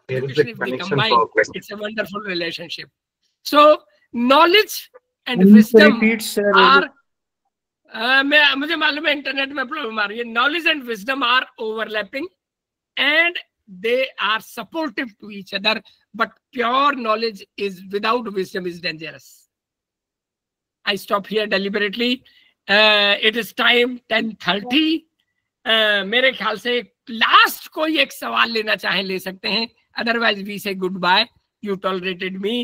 it's a wonderful relationship. So knowledge and wisdom are मुझे मालूम है इंटरनेट में प्रॉब्लम आ रही है. Knowledge and wisdom are overlapping and they are supportive to each other, but pure knowledge is without wisdom is dangerous. I stop here deliberately. It is time 10:30. मेरे ख्याल से last कोई एक सवाल लेना चाहे ले सकते हैं, otherwise we say good bye. You tolerated me.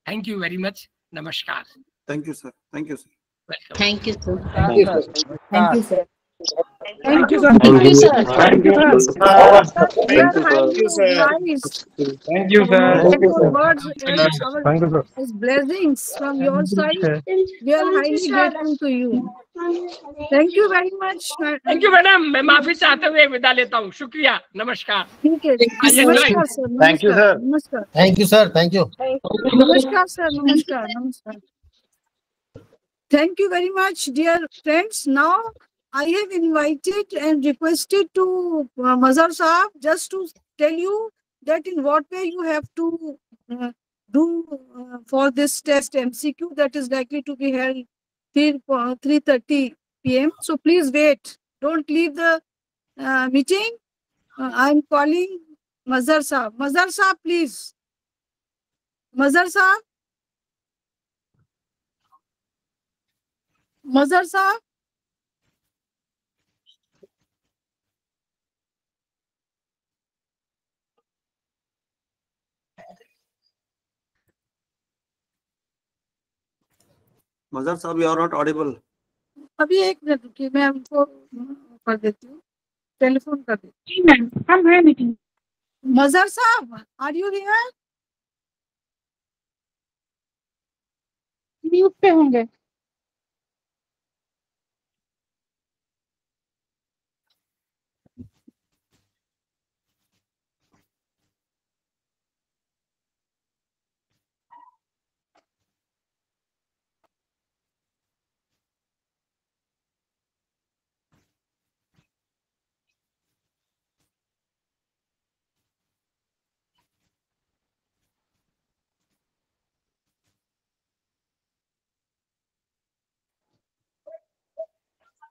Thank you very much. नमस्कार. Thank you sir. Thank you sir. Thank you, sir. Thank you, sir. Thank you, sir. Thank you, sir. Thank you, sir. Thank you, sir. Thank you, sir. Thank you, sir. Thank you, sir. Words Thank you, sir. as blessings from your side. We are highly grateful to you. Thank you very much. Thank you madam. मैं माफी चाहते हुए विदा लेता हूँ. शुक्रिया. नमस्कार. ठीक है. नमस्कार सर. Thank you, sir. नमस्कार. Thank you, sir. Thank you. नमस्कार सर. नमस्कार. नमस्कार. Thank you very much, dear friends. Now I have invited and requested to Mazhar Saab just to tell you that in what way you have to do for this test MCQ that is likely to be held till 3:30 p.m. So please wait. Don't leave the meeting. I'm calling Mazhar Saab. Mazhar Saab, please. Mazhar Saab. Mazhar Saab. Mazhar Saab, you are not audible. अभी एक minute रुकिए, मैं उनको कर देती हूँ, telephone कर देती हूँ. जी मैम, हम हैं मीटिंग. मजहर साहब, आर यू हियर? म्यूट पे होंगे.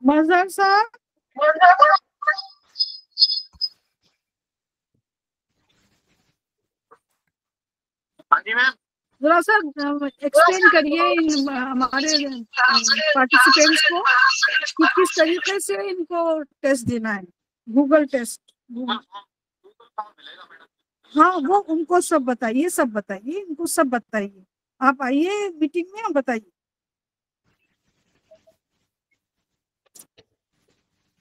मजहर साहब, जरा सा एक्सप्लेन करिए हमारे पार्टिसिपेंट्स को कि किस तरीके से इनको टेस्ट देना है, गूगल टेस्ट। हाँ वो उनको सब बताइए, इनको सब बताइए। आप आइए मीटिंग में और बताइए।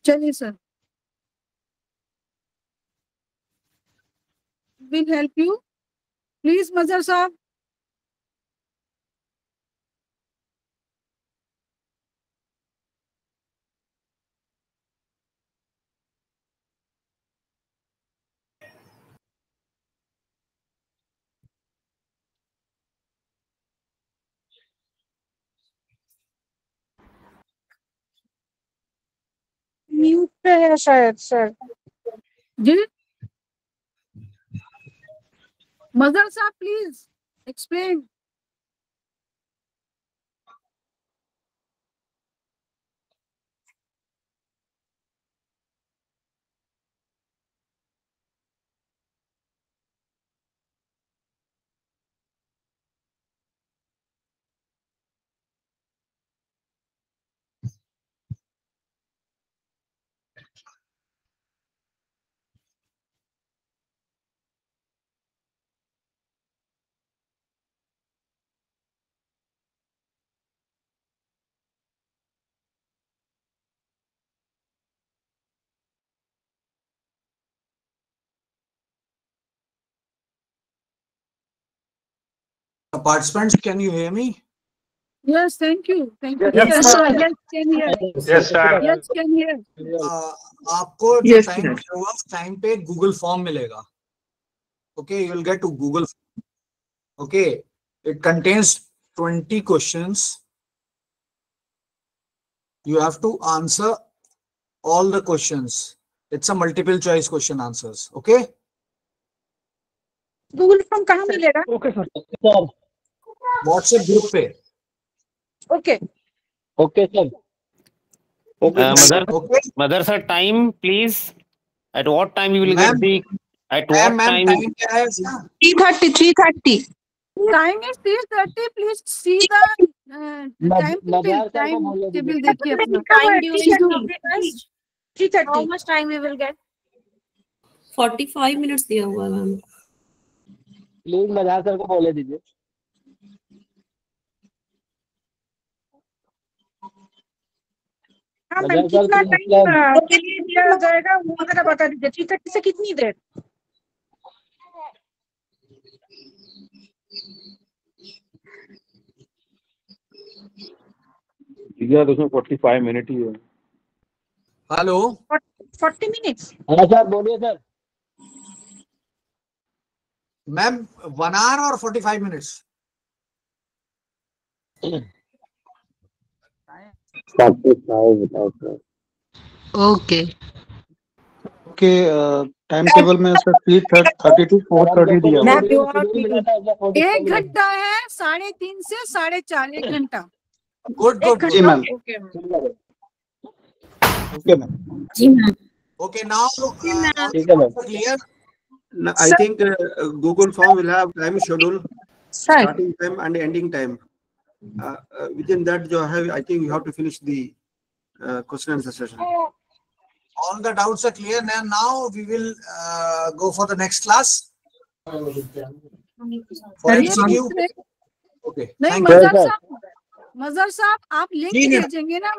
चलिए sir, will help you. Please Mazhar sahab. Mute पे है शायद सर। जी Mazhar sahab please explain. Participants, can you hear me? Yes, thank you. Yes, sir. Yes, can hear. Yes, sir. Yes, can hear. आपको जो टाइम होगा उस टाइम पे गूगल फॉर्म मिलेगा. Okay, you will get to Google. Okay, it contains 20 questions. You have to answer all the questions. It's a multiple choice question answers. Okay. Google form कहाँ मिलेगा? Okay, sir. WhatsApp group पे. Okay. Okay, sir. Okay. Mother, sir, time, please. At what time you will get the? At what time? Time क्या है इसका? 3:30. Time is 3:30. Please see the time table देखिए अपना. Time duration of the test. 3:30. How much time we will get? 45 minutes दिया हुआ है ma'am. Please Mazhar sir को बोले दीजिए. हाँ मैम, कितना टाइम के लिए दिया जाएगा वो जरा बता दीजिए. 3:30 से कितनी देर? तो उसमें 45 मिनट ही है. हेलो. 40 minutes. हाँ सर बोलिए सर. मैम 1 hour और 45 minutes. Okay. Okay, time table में सर 3:30 to 4:30 दिया हुआ है. 1 घंटा है, 3:30 से 4:30. 1 घंटा. Good. Ji ma'am. Okay, ma'am. Ji ma'am. Okay, now clear. I think Google Form will have time schedule, starting time and ending time. Within that, I think you have to finish the question and answer session. All the doubts are clear. Now we will go for the next class. For MCQ. Okay. नहीं Thank you. मजहर साहब आप link भेजेंगे ना.